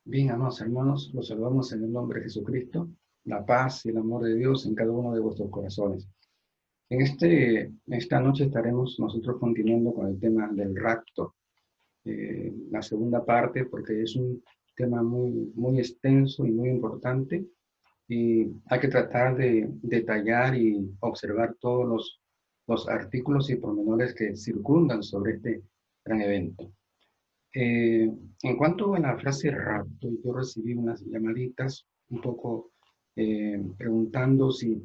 Bien, amados hermanos, los saludamos en el nombre de Jesucristo, la paz y el amor de Dios en cada uno de vuestros corazones. Esta noche estaremos nosotros continuando con el tema del rapto, la segunda parte, porque es un tema muy extenso y muy importante, y hay que tratar de detallar y observar todos los artículos y pormenores que circundan sobre este gran evento. En cuanto a la frase rapto, yo recibí unas llamaditas un poco preguntando si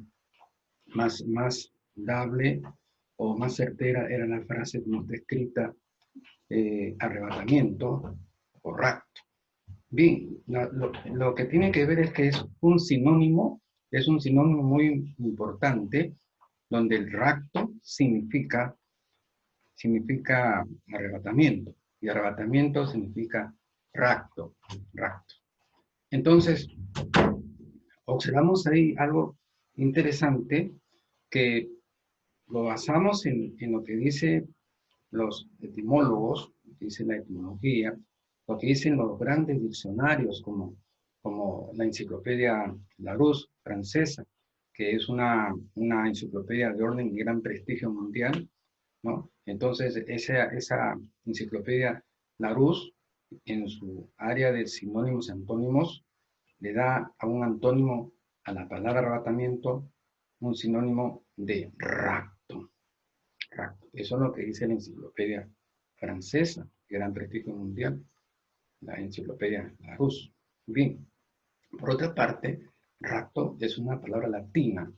más dable o más certera era la frase como está escrita, arrebatamiento o rapto. Bien, lo que tiene que ver es que es un sinónimo muy importante, donde el rapto significa arrebatamiento, y arrebatamiento significa rapto. Entonces, observamos ahí algo interesante que lo basamos en lo que dicen los etimólogos, dice la etimología, lo que dicen los grandes diccionarios como la enciclopedia Larousse francesa, que es una enciclopedia de orden y gran prestigio mundial, ¿no? Entonces, esa enciclopedia Larousse, en su área de sinónimos y antónimos, le da a un antónimo a la palabra arrebatamiento un sinónimo de rapto. Eso es lo que dice la enciclopedia francesa, de gran prestigio mundial, la enciclopedia Larousse. Bien, por otra parte, rapto es una palabra latina,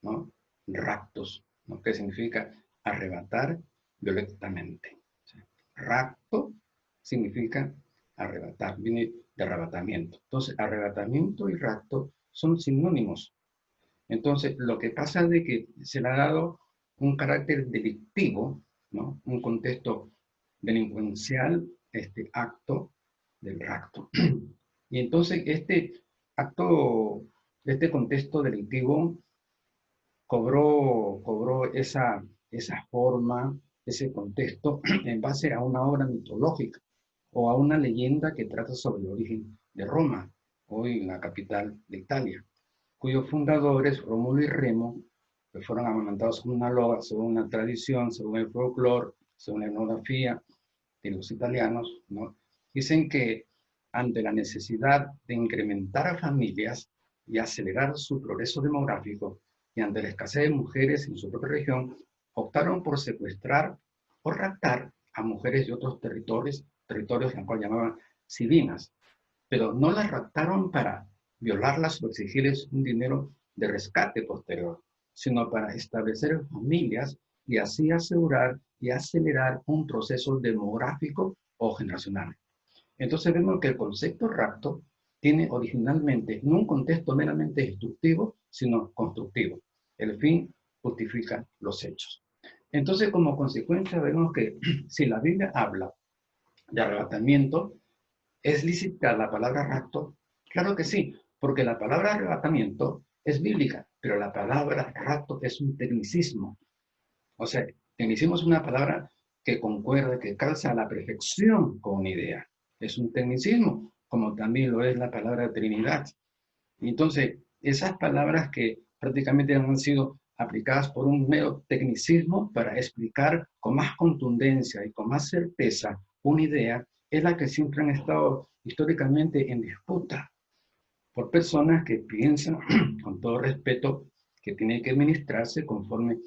¿no? Raptos, ¿no? Que significa arrebatar violentamente. Rapto significa arrebatar, viene de arrebatamiento. Entonces, arrebatamiento y rapto son sinónimos. Entonces, lo que pasa es de que se le ha dado un carácter delictivo, ¿no? Un contexto delincuencial, este acto del rapto. Y entonces, este contexto delictivo cobró esa forma, ese contexto, en base a una obra mitológica o a una leyenda que trata sobre el origen de Roma, hoy la capital de Italia, cuyos fundadores, Rómulo y Remo, que fueron amamantados con una loba, según una tradición, según el folclore, según la etnografía de los italianos, ¿no? Dicen que ante la necesidad de incrementar a familias y acelerar su progreso demográfico, y ante la escasez de mujeres en su propia región, optaron por secuestrar o raptar a mujeres de otros territorios en cual llamaban civinas, pero no las raptaron para violarlas o exigirles un dinero de rescate posterior, sino para establecer familias y así asegurar y acelerar un proceso demográfico o generacional. Entonces vemos que el concepto rapto tiene originalmente no un contexto meramente destructivo, sino constructivo. El fin justifica los hechos. Entonces, como consecuencia, vemos que si la Biblia habla de arrebatamiento, ¿es lícita la palabra rapto? Claro que sí, porque la palabra arrebatamiento es bíblica, pero la palabra rapto es un tecnicismo. O sea, tecnicismo es una palabra que concuerda, que calza a la perfección con una idea. Es un tecnicismo, como también lo es la palabra Trinidad. Entonces, esas palabras que prácticamente han sido aplicadas por un mero tecnicismo para explicar con más contundencia y con más certeza una idea, es la que siempre han estado históricamente en disputa por personas que piensan, con todo respeto, que tiene que administrarse conforme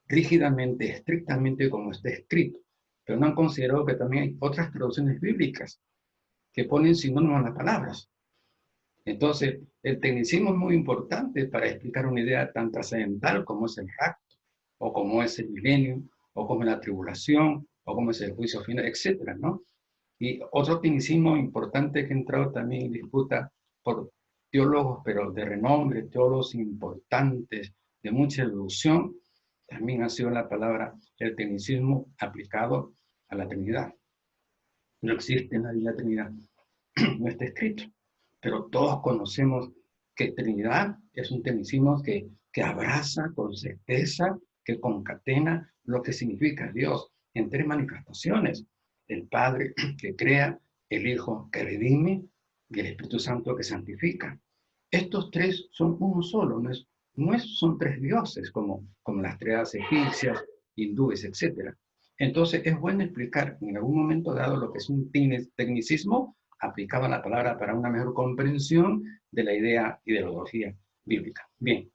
rígidamente, estrictamente como está escrito. Pero no han considerado que también hay otras traducciones bíblicas que ponen sinónimos a las palabras. Entonces, el tecnicismo es muy importante para explicar una idea tan trascendental como es el rapto, o como es el milenio, o como es la tribulación, o como es el juicio final, etcétera, ¿no? Y otro tecnicismo importante que ha entrado también en disputa por teólogos, pero de renombre, teólogos importantes, de mucha evolución, también ha sido la palabra el tecnicismo aplicado a la Trinidad. No existe en la Trinidad, no está escrito, pero todos conocemos que Trinidad es un tecnicismo que abraza con certeza, que concatena lo que significa Dios en tres manifestaciones: el Padre que crea, el Hijo que redime y el Espíritu Santo que santifica. Estos tres son uno solo, son tres dioses como las triadas egipcias, hindúes, etc. Entonces es bueno explicar en algún momento dado lo que es un tecnicismo aplicado a la palabra para una mejor comprensión de la idea y de la ideología bíblica. Bien,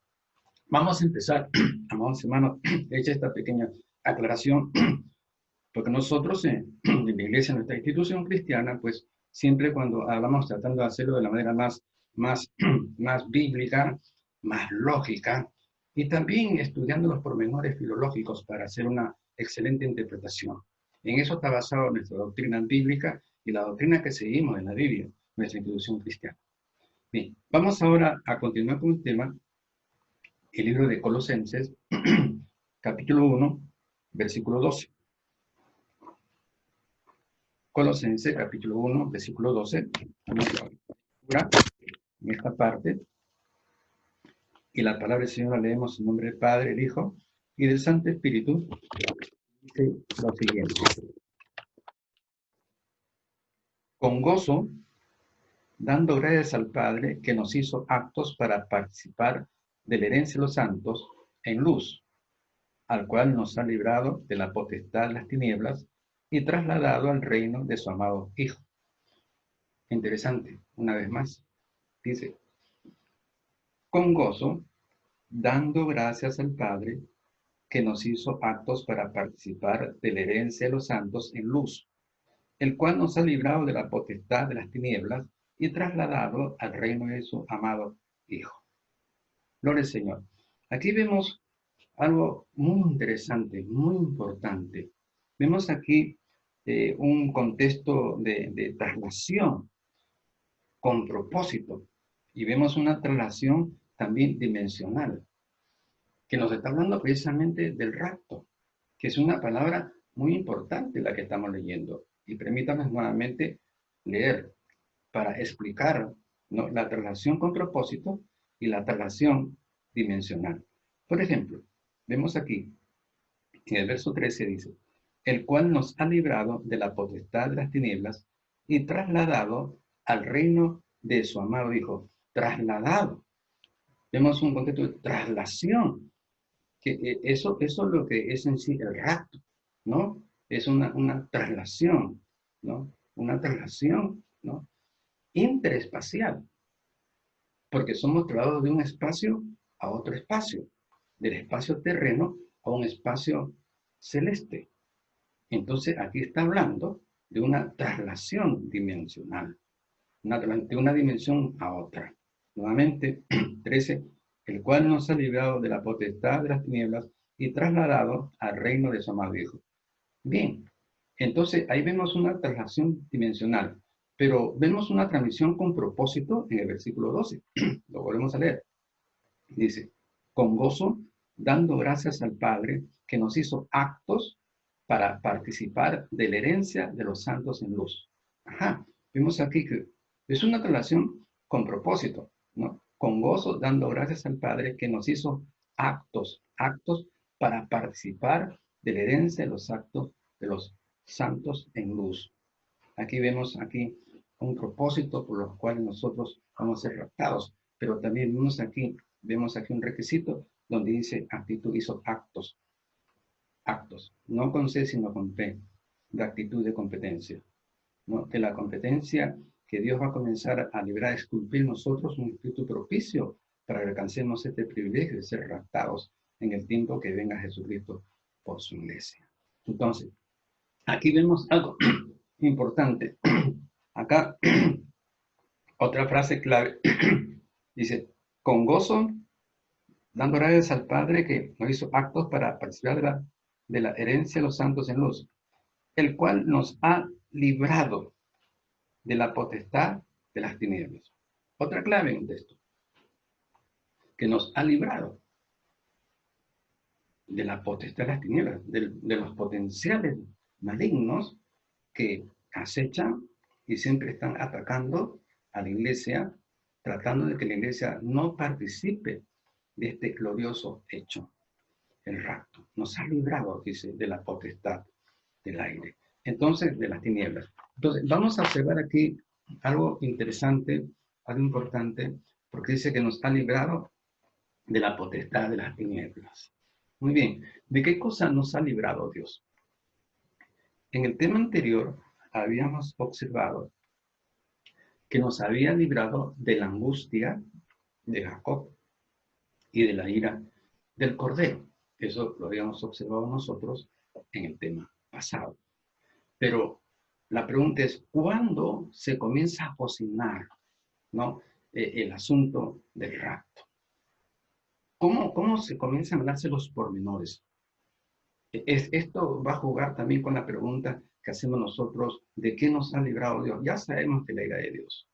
vamos a empezar, amados hermanos, hecha esta pequeña aclaración, porque nosotros en la iglesia, en nuestra institución cristiana, pues siempre cuando hablamos tratando de hacerlo de la manera más, más bíblica, más lógica, y también estudiando los pormenores filológicos para hacer una excelente interpretación. En eso está basada nuestra doctrina bíblica y la doctrina que seguimos en la Biblia, nuestra institución cristiana. Bien, vamos ahora a continuar con el tema, el libro de Colosenses, capítulo 1, versículo 12. Colosenses, capítulo 1, versículo 12. Vamos a lectura en esta parte. Y la palabra del Señor la leemos en nombre del Padre, el Hijo y del Santo Espíritu. Dice lo siguiente. Con gozo, dando gracias al Padre que nos hizo aptos para participar de la herencia de los santos en luz, al cual nos ha librado de la potestad de las tinieblas y trasladado al reino de su amado Hijo. Interesante, una vez más, dice, con gozo, dando gracias al Padre que nos hizo aptos para participar de la herencia de los santos en luz, el cual nos ha librado de la potestad de las tinieblas y trasladado al reino de su amado Hijo. Gloria al Señor. Aquí vemos algo muy interesante, muy importante. Vemos aquí un contexto de traslación con propósito y vemos una traslación también dimensional, que nos está hablando precisamente del rapto, que es una palabra muy importante la que estamos leyendo. Y permítanme nuevamente leer para explicar, ¿no?, la traslación con propósito y la traslación dimensional. Por ejemplo, vemos aquí, en el verso 13 dice, el cual nos ha librado de la potestad de las tinieblas y trasladado al reino de su amado Hijo. Trasladado. Vemos un contexto de traslación, que eso es lo que es en sí el rapto, ¿no? Es una traslación, ¿no? Una traslación, ¿no?, interespacial, porque somos trasladados de un espacio a otro espacio, del espacio terreno a un espacio celeste. Entonces aquí está hablando de una traslación dimensional, de una dimensión a otra. Nuevamente, 13, el cual nos ha librado de la potestad de las tinieblas y trasladado al reino de su amado Hijo. Bien, entonces ahí vemos una traslación dimensional, pero vemos una transmisión con propósito en el versículo 12. Lo volvemos a leer. Dice, con gozo, dando gracias al Padre que nos hizo aptos para participar de la herencia de los santos en luz. Ajá, vemos aquí que es una relación con propósito, ¿no? Con gozo, dando gracias al Padre que nos hizo aptos para participar de la herencia de los actos de los santos en luz. Aquí vemos aquí un propósito por los cuales nosotros vamos a ser raptados, pero también vemos aquí un requisito donde dice actitud, hizo actos, no con C sino con P, de actitud de competencia, ¿no? De la competencia que Dios va a comenzar a liberar, a esculpir nosotros un espíritu propicio para que alcancemos este privilegio de ser raptados en el tiempo que venga Jesucristo por su iglesia. Entonces, aquí vemos algo importante. Acá, otra frase clave, dice, con gozo, dando gracias al Padre que nos hizo actos para participar de la herencia de los santos en luz, el cual nos ha librado de la potestad de las tinieblas. Otra clave en el texto, que nos ha librado de la potestad de las tinieblas, de los potenciales malignos que acechan y siempre están atacando a la iglesia, tratando de que la iglesia no participe de este glorioso hecho, el rapto. Nos ha librado, dice, de la potestad del aire. Entonces, de las tinieblas. Entonces, vamos a observar aquí algo interesante, algo importante, porque dice que nos ha librado de la potestad de las tinieblas. Muy bien, ¿de qué cosa nos ha librado Dios? En el tema anterior habíamos observado que nos había librado de la angustia de Jacob y de la ira del Cordero. Eso lo habíamos observado nosotros en el tema pasado. Pero la pregunta es, ¿cuándo se comienza a cocinar, ¿no? El asunto del rapto? ¿Cómo se comienzan a darse los pormenores? Esto va a jugar también con la pregunta que hacemos nosotros, ¿de qué nos ha librado Dios? Ya sabemos que la ira de Dios.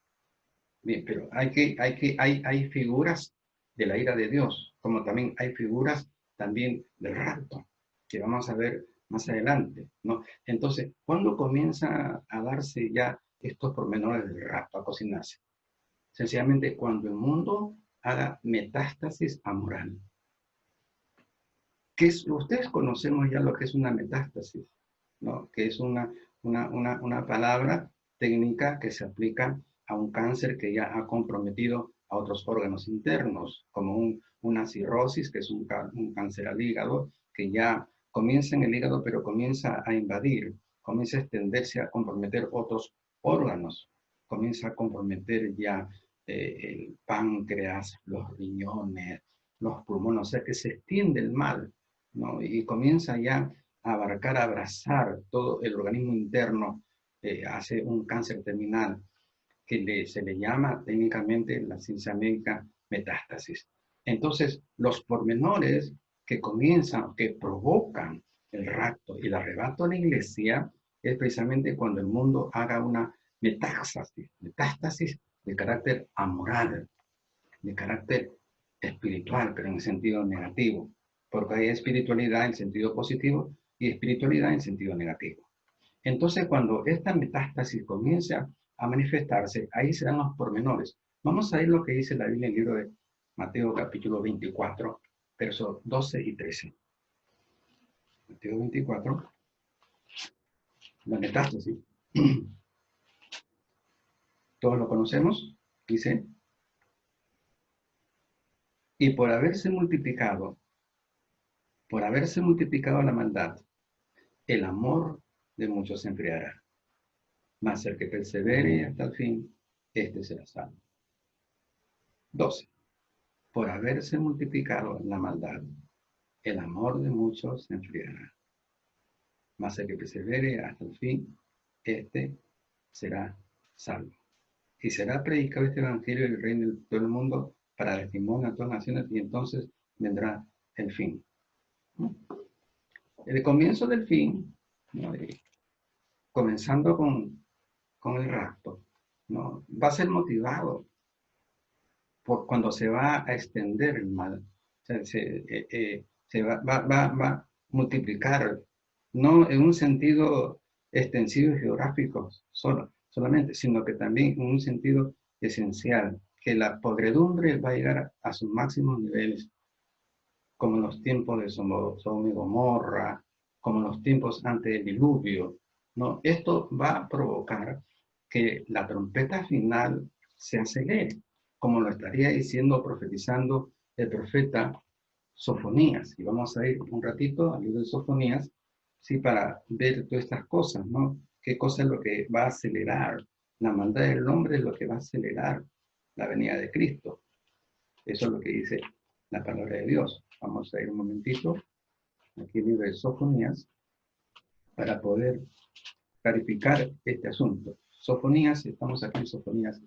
Bien, pero hay figuras de la ira de Dios, como también hay figuras también del rapto, que vamos a ver más adelante, ¿no? Entonces, ¿cuándo comienza a darse ya estos pormenores del rapto, a cocinarse? Sencillamente cuando el mundo haga metástasis amoral. Ustedes conocemos ya lo que es una metástasis, ¿no? Que es una palabra técnica que se aplica a un cáncer que ya ha comprometido a otros órganos internos, como una cirrosis, que es un cáncer al hígado, que ya comienza en el hígado, pero comienza a invadir, comienza a extenderse a comprometer otros órganos, comienza a comprometer ya el páncreas, los riñones, los pulmones, o sea que se extiende el mal, ¿no? Y comienza ya a abarcar, a abrazar todo el organismo interno, hace un cáncer terminal que se le llama técnicamente la ciencia médica metástasis. Entonces, los pormenores que comienzan, que provocan el rapto y el arrebato de la iglesia, es precisamente cuando el mundo haga una metástasis de carácter amoral, de carácter espiritual, pero en el sentido negativo, porque hay espiritualidad en sentido positivo y espiritualidad en sentido negativo. Entonces, cuando esta metástasis comienza a manifestarse, ahí se dan los pormenores. Vamos a ver lo que dice la Biblia en el libro de Mateo capítulo 24, versos 12 y 13. Mateo 24, la metástasis. Todos lo conocemos, dice, y por haberse multiplicado la maldad, el amor de muchos se enfriará. Mas el que persevere hasta el fin, este será salvo. 12. Por haberse multiplicado la maldad, el amor de muchos se enfriará. Mas el que persevere hasta el fin, este será salvo. Y será predicado este evangelio del reino de todo el mundo para testimonio a todas las naciones, y entonces vendrá el fin. El comienzo del fin, ¿no? Comenzando con el rapto, ¿no? Va a ser motivado por cuando se va a extender el mal. O sea, se va a multiplicar, no en un sentido extensivo y geográfico solamente, sino que también en un sentido esencial, que la podredumbre va a llegar a sus máximos niveles, como en los tiempos de Sodoma y Gomorra, como en los tiempos antes del diluvio, ¿no? Esto va a provocar que la trompeta final se acelere, como lo estaría diciendo, profetizando el profeta Sofonías. Y vamos a ir un ratito al libro de Sofonías, sí, para ver todas estas cosas, ¿no? ¿Qué cosa es lo que va a acelerar? La maldad del hombre es lo que va a acelerar la venida de Cristo. Eso es lo que dice la palabra de Dios. Vamos a ir un momentito aquí en el libro de Sofonías para poder clarificar este asunto. Sofonías, estamos aquí en Sofonías,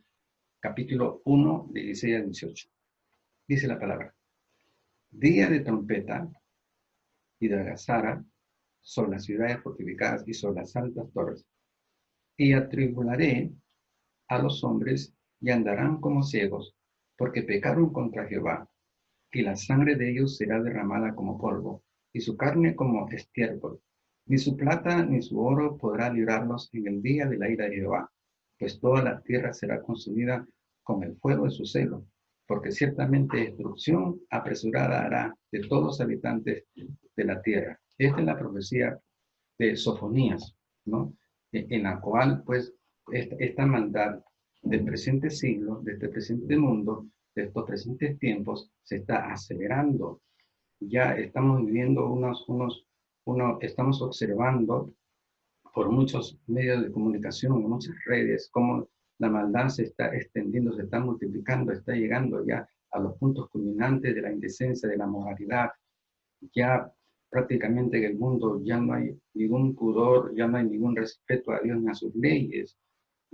capítulo 1, de 16 a 18. Dice la palabra: día de trompeta y de algazara sobre las ciudades fortificadas y sobre las altas torres. Y atribularé a los hombres y andarán como ciegos, porque pecaron contra Jehová, y la sangre de ellos será derramada como polvo, y su carne como estiércol. Ni su plata ni su oro podrá librarlos en el día de la ira de Jehová, pues toda la tierra será consumida con el fuego de su celo, porque ciertamente destrucción apresurada hará de todos los habitantes de la tierra. Esta es la profecía de Sofonías, ¿no? En la cual, pues, esta maldad del presente siglo, de este presente mundo, de estos presentes tiempos, se está acelerando. Ya estamos viviendo estamos observando por muchos medios de comunicación, muchas redes, cómo la maldad se está extendiendo, se está multiplicando, está llegando ya a los puntos culminantes de la indecencia, de la moralidad. Ya prácticamente en el mundo ya no hay ningún pudor, ya no hay ningún respeto a Dios ni a sus leyes.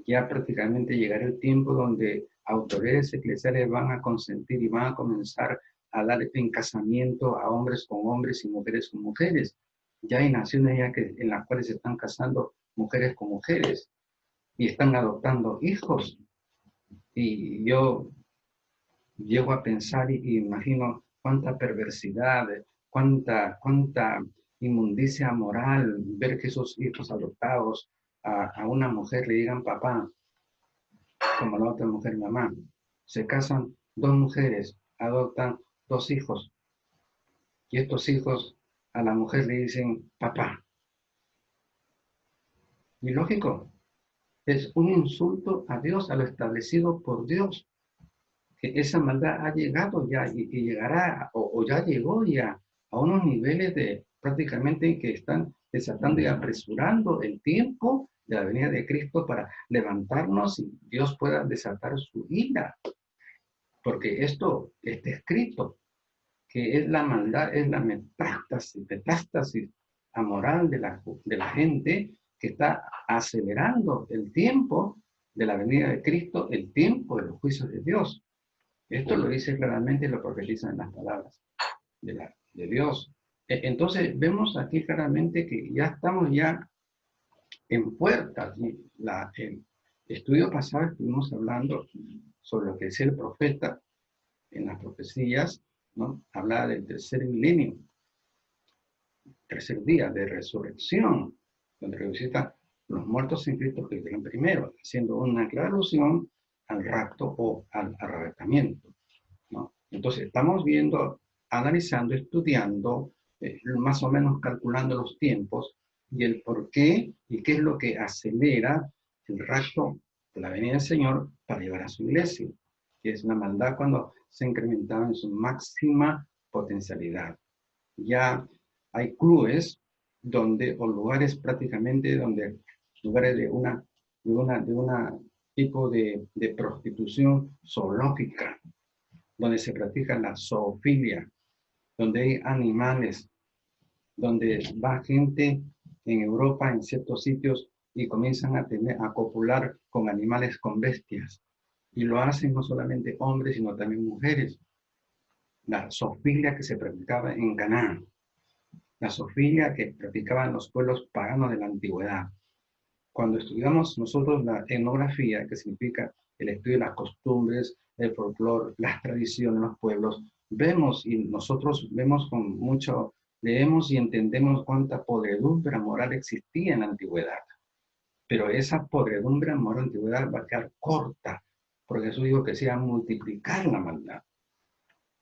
Ya prácticamente llegará el tiempo donde autoridades eclesiales van a consentir y van a comenzar a dar en casamiento a hombres con hombres y mujeres con mujeres. Ya hay naciones ya en las cuales se están casando mujeres con mujeres y están adoptando hijos. Y yo llego a pensar y imagino cuánta perversidad, cuánta inmundicia moral ver que esos hijos adoptados a una mujer le digan papá, como la otra mujer mamá. Se casan dos mujeres, adoptan dos hijos y estos hijos a la mujer le dicen papá. Y lógico, es un insulto a Dios, a lo establecido por Dios. Que esa maldad ha llegado ya y llegará, o ya llegó ya a unos niveles de prácticamente que están desatando y apresurando el tiempo de la venida de Cristo para levantarnos y Dios pueda desatar su ira. Porque esto está escrito, que es la maldad, es la metástasis amoral de la gente que está acelerando el tiempo de la venida de Cristo, el tiempo de los juicios de Dios. Esto lo dice claramente y lo profetiza en las palabras de Dios. Entonces vemos aquí claramente que ya estamos ya en puertas. El estudio pasado estuvimos hablando sobre lo que decía el profeta en las profecías, ¿no? Hablaba del tercer milenio, tercer día de resurrección, donde resucitan los muertos en Cristo que vinieron primero, haciendo una clara alusión al rapto o al arrebatamiento, ¿no? Entonces estamos viendo, analizando, estudiando, más o menos calculando los tiempos y el por qué y qué es lo que acelera el rapto de la venida del Señor para llevar a su iglesia, que es la maldad cuando se incrementaba en su máxima potencialidad. Ya hay clubes donde, o lugares prácticamente donde, lugares de una tipo de prostitución zoológica, donde se practica la zoofilia, donde hay animales, donde va gente en Europa, en ciertos sitios, y comienzan a copular con animales, con bestias. Y lo hacen no solamente hombres, sino también mujeres. La zoofilia que se practicaba en Canaán, la zoofilia que practicaban los pueblos paganos de la antigüedad. Cuando estudiamos nosotros la etnografía, que significa el estudio de las costumbres, el folclore, las tradiciones de los pueblos, vemos y nosotros vemos con mucho, leemos y entendemos cuánta podredumbre moral existía en la antigüedad. Pero esa podredumbre moral en la antigüedad va a quedar corta, porque Jesús dijo que se iba a multiplicar la maldad,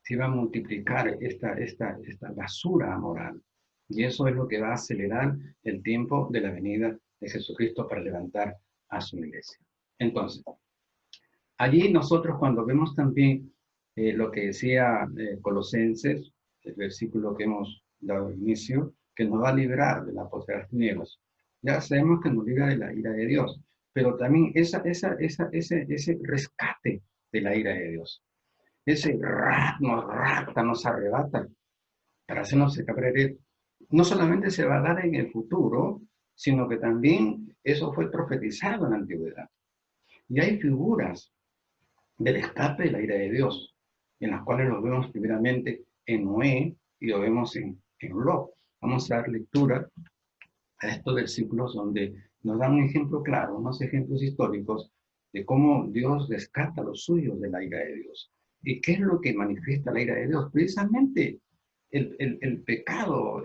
se iba a multiplicar esta basura moral. Y eso es lo que va a acelerar el tiempo de la venida de Jesucristo para levantar a su iglesia. Entonces, allí nosotros cuando vemos también lo que decía Colosenses, el versículo que hemos dado inicio, que nos va a librar de la potestad de las tinieblas. Ya sabemos que nos libra de la ira de Dios, pero también ese rescate de la ira de Dios, ese nos rapta, nos arrebata para hacernos escapar, no solamente se va a dar en el futuro, sino que también eso fue profetizado en la antigüedad. Y hay figuras del escape de la ira de Dios, en las cuales lo vemos primeramente en Noé y lo vemos en Lot. Vamos a dar lectura a estos versículos donde nos dan un ejemplo claro, unos ejemplos históricos de cómo Dios rescata a los suyos de la ira de Dios. ¿Y qué es lo que manifiesta la ira de Dios? Precisamente el pecado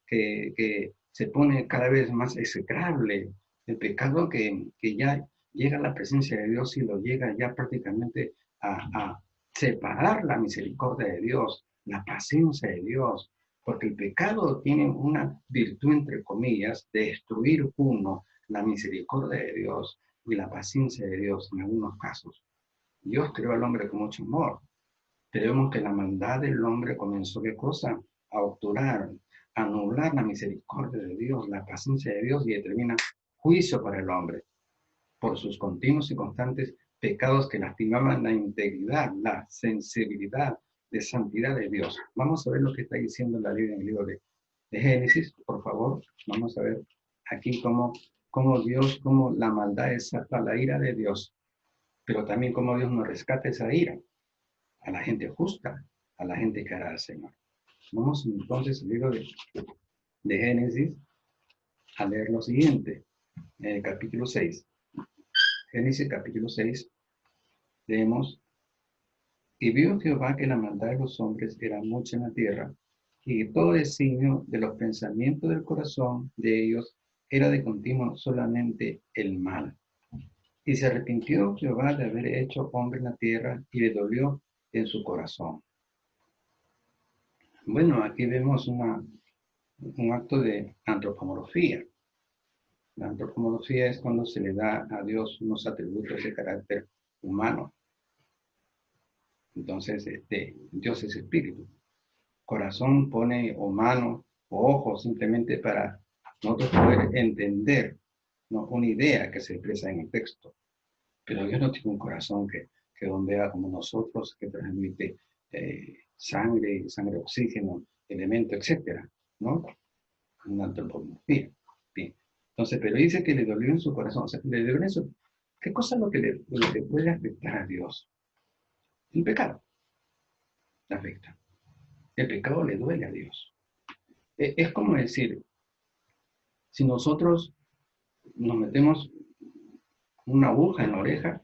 que se pone cada vez más execrable, el pecado que ya llega a la presencia de Dios y lo llega ya prácticamente a separar la misericordia de Dios, la paciencia de Dios, porque el pecado tiene una virtud, entre comillas, de destruir uno la misericordia de Dios y la paciencia de Dios en algunos casos. Dios creó al hombre con mucho amor, pero vemos que la maldad del hombre comenzó, ¿qué cosa? A obturar, a anular la misericordia de Dios, la paciencia de Dios, y determina juicio para el hombre por sus continuos y constantes pecados que lastimaban la integridad, la sensibilidad de santidad de Dios. Vamos a ver lo que está diciendo la Biblia en el libro de Génesis, por favor. Vamos a ver aquí cómo Dios, cómo la maldad desata la ira de Dios, pero también cómo Dios nos rescata esa ira a la gente justa, a la gente que hará al Señor. Vamos entonces al libro de Génesis a leer lo siguiente, en el capítulo 6. Génesis capítulo 6, leemos: y vio Jehová que la maldad de los hombres era mucha en la tierra, y que todo designio de los pensamientos del corazón de ellos era de continuo solamente el mal. Y se arrepintió Jehová de haber hecho hombre en la tierra, y le dolió en su corazón. Bueno, aquí vemos un acto de antropomorfía. La antropomorfía es cuando se le da a Dios unos atributos de carácter humano. Entonces, Dios es espíritu. Corazón pone o mano o ojo simplemente para nosotros poder entender, ¿no?, una idea que se expresa en el texto. Pero Dios no tiene un corazón que bombea como nosotros, que transmite sangre, oxígeno, elemento, etcétera, ¿no? Una antropomorfía. Bien. Entonces, pero dice que le dolió en su corazón. O sea, le dolió en su... ¿Qué cosa es lo que le puede afectar a Dios? El pecado le afecta. El pecado le duele a Dios. Es como decir, si nosotros nos metemos una aguja en la oreja,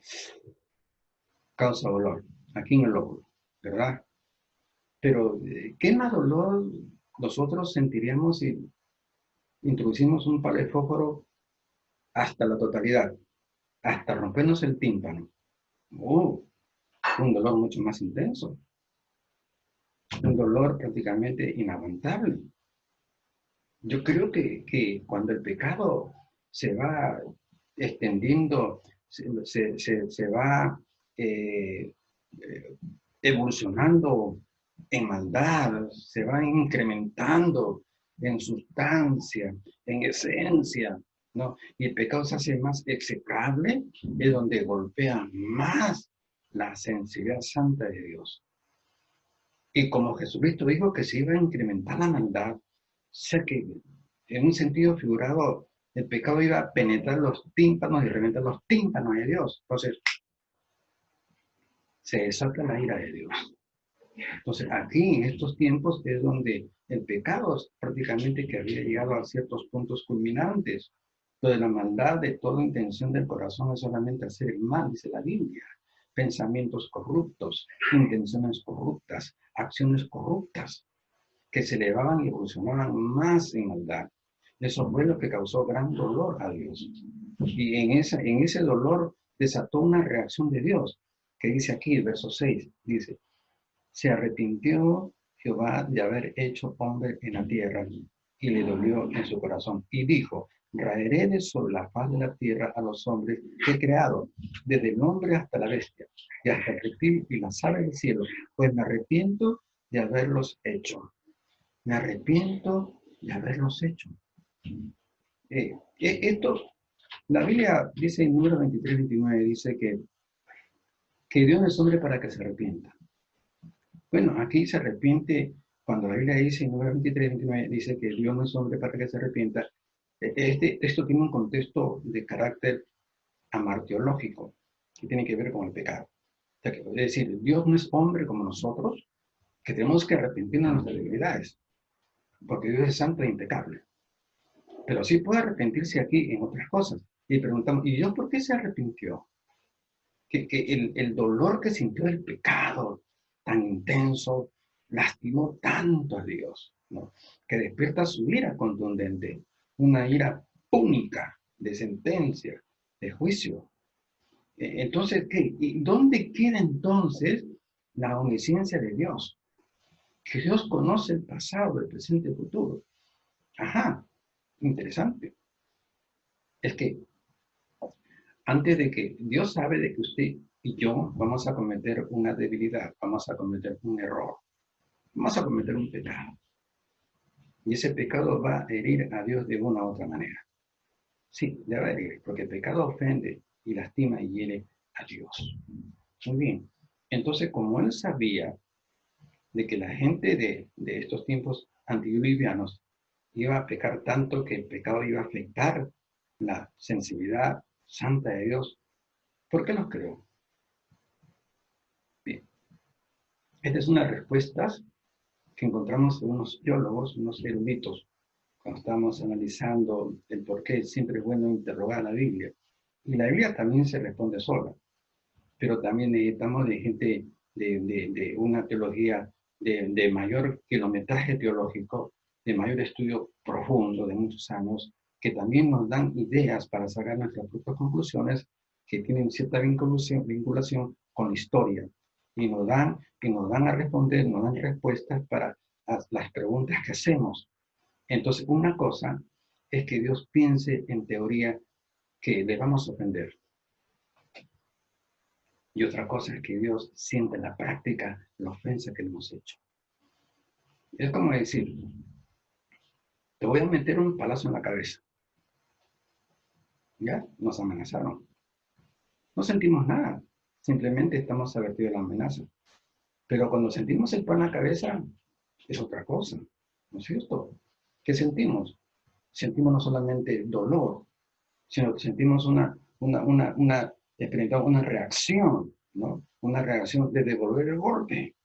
causa dolor, aquí en el lóbulo, ¿verdad? Pero, ¿qué más dolor nosotros sentiríamos si introducimos un palo de fósforo hasta la totalidad, hasta rompernos el tímpano? Un dolor mucho más intenso, un dolor prácticamente inaguantable. Yo creo que cuando el pecado se va extendiendo, se va eh, eh, evolucionando en maldad, se va incrementando en sustancia, en esencia, ¿no? Y el pecado se hace más execrable, es donde golpea más la sensibilidad santa de Dios. Y como Jesucristo dijo que se iba a incrementar la maldad, o sea que en un sentido figurado, el pecado iba a penetrar los tímpanos y reventar los tímpanos de Dios. Entonces, se desata la ira de Dios. Entonces, aquí en estos tiempos es donde el pecado prácticamente que había llegado a ciertos puntos culminantes, donde la maldad de toda intención del corazón es solamente hacer el mal, dice la Biblia. Pensamientos corruptos, intenciones corruptas, acciones corruptas, que se elevaban y evolucionaban más en maldad. Eso fue lo que causó gran dolor a Dios. Y en ese dolor desató una reacción de Dios, que dice aquí, el verso 6, dice: se arrepintió Jehová de haber hecho hombre en la tierra, y le dolió en su corazón. Y dijo: raeré de sobre la faz de la tierra a los hombres que he creado, desde el hombre hasta la bestia, y hasta el reptil y las aves del cielo, pues me arrepiento de haberlos hecho. Me arrepiento de haberlos hecho. Esto, la Biblia dice en número 23, 29, dice que Dios no es hombre para que se arrepienta. Bueno, aquí se arrepiente, cuando la Biblia dice en número 23, 29, dice que Dios no es hombre para que se arrepienta. Esto tiene un contexto de carácter amartiológico, que tiene que ver con el pecado. O sea, es decir, Dios no es hombre como nosotros, que tenemos que arrepentirnos de nuestras debilidades, porque Dios es santo e impecable. Pero sí puede arrepentirse aquí en otras cosas. Y preguntamos, ¿y Dios por qué se arrepintió? Que el dolor que sintió el pecado tan intenso lastimó tanto a Dios, ¿no?, que despierta su ira contundente, una ira única de sentencia, de juicio. Entonces, ¿qué? ¿Y dónde queda entonces la omnisciencia de Dios? Que Dios conoce el pasado, el presente y el futuro. Ajá, interesante. Es que Antes de que Dios sabe de que usted y yo vamos a cometer una debilidad, vamos a cometer un error, vamos a cometer un pecado. Y ese pecado va a herir a Dios de una u otra manera. Sí, le va a herir, porque el pecado ofende y lastima y hiere a Dios. Muy bien. Entonces, como él sabía de que la gente de estos tiempos antediluvianos iba a pecar tanto que el pecado iba a afectar la sensibilidad santa de Dios, ¿por qué los creó? Bien, esta es una respuesta que encontramos en unos teólogos, unos eruditos, cuando estamos analizando el por qué siempre es bueno interrogar la Biblia. Y la Biblia también se responde sola, pero también necesitamos de gente de una teología de mayor kilometraje teológico, de mayor estudio profundo de muchos años, que también nos dan ideas para sacar nuestras propias conclusiones que tienen cierta vinculación con la historia y nos dan a responder, nos dan respuestas para las preguntas que hacemos. Entonces, una cosa es que Dios piense en teoría que le vamos a ofender. Y otra cosa es que Dios siente en la práctica la ofensa que le hemos hecho. Es como decir, te voy a meter un palazo en la cabeza. ¿Ya? Nos amenazaron. No sentimos nada. Simplemente estamos advertidos de la amenaza. Pero cuando sentimos el palo en la cabeza, es otra cosa. ¿No es cierto? ¿Qué sentimos? Sentimos no solamente dolor, sino que sentimos experimentamos una reacción, ¿no? Una reacción de devolver el golpe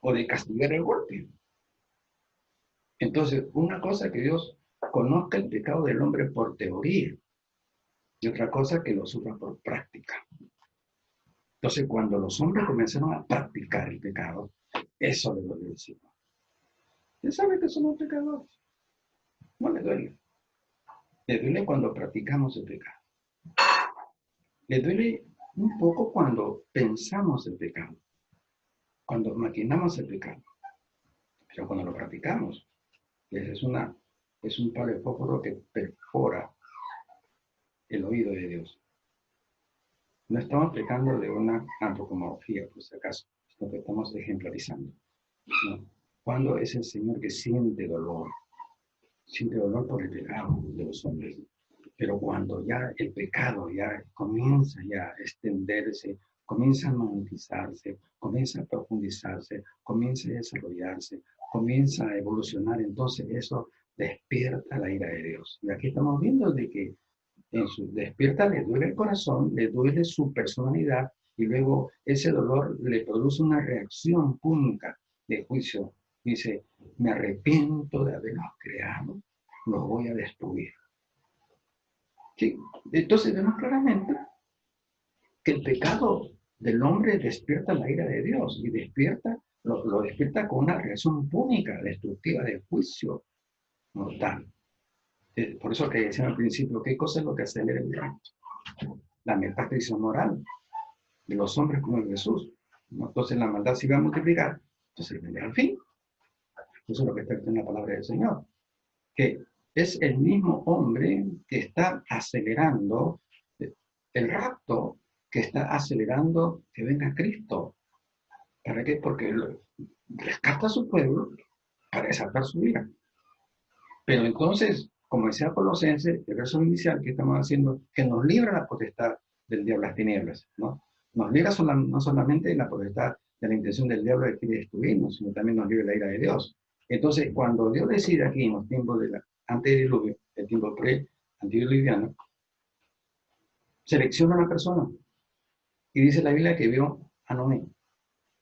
o de castigar el golpe. Entonces, una cosa que Dios conozca el pecado del hombre por teoría y otra cosa que lo sufra por práctica. Entonces, cuando los hombres comenzaron a practicar el pecado, eso le dolió al Señor. Él sabe que somos pecadores. No le duele. Le duele cuando practicamos el pecado. Le duele un poco cuando pensamos el pecado, cuando maquinamos el pecado. Pero cuando lo practicamos, es un palo de fósforo que perfora el oído de Dios. No estamos pecando de una antropomorfía, por si acaso, sino que estamos ejemplarizando, ¿no? Cuando es el Señor que siente dolor por el pecado de los hombres. Pero cuando ya el pecado ya comienza ya a extenderse, comienza a monetizarse, comienza a profundizarse, comienza a desarrollarse, comienza a evolucionar, entonces eso despierta la ira de Dios. Y aquí estamos viendo de que en su despierta le duele el corazón, le duele su personalidad y luego ese dolor le produce una reacción única de juicio. Dice, me arrepiento de haberlos creado, los voy a destruir. Sí, entonces vemos claramente que el pecado del hombre despierta la ira de Dios y lo despierta con una reacción única, destructiva, de juicio mortal. Por eso que decía al principio, ¿qué cosa es lo que acelera el rapto? La metástasis moral de los hombres como en Jesús. ¿No? Entonces la maldad se iba a multiplicar, entonces vendrá al fin. Eso es lo que está en la palabra del Señor. Que es el mismo hombre que está acelerando el rapto, que está acelerando que venga Cristo. ¿Para qué? Porque rescata a su pueblo para desatar su ira. Pero entonces, como decía Colosenses, el verso inicial que estamos haciendo, que nos libra la potestad del diablo, las tinieblas, ¿no? Nos libra no solamente de la potestad de la intención del diablo de quiere destruirnos, sino también nos libra la ira de Dios. Entonces, cuando Dios decide aquí en los tiempos de antes del diluvio, el tiempo pre-antediluviano, selecciona a una persona y dice la Biblia que vio a Noé.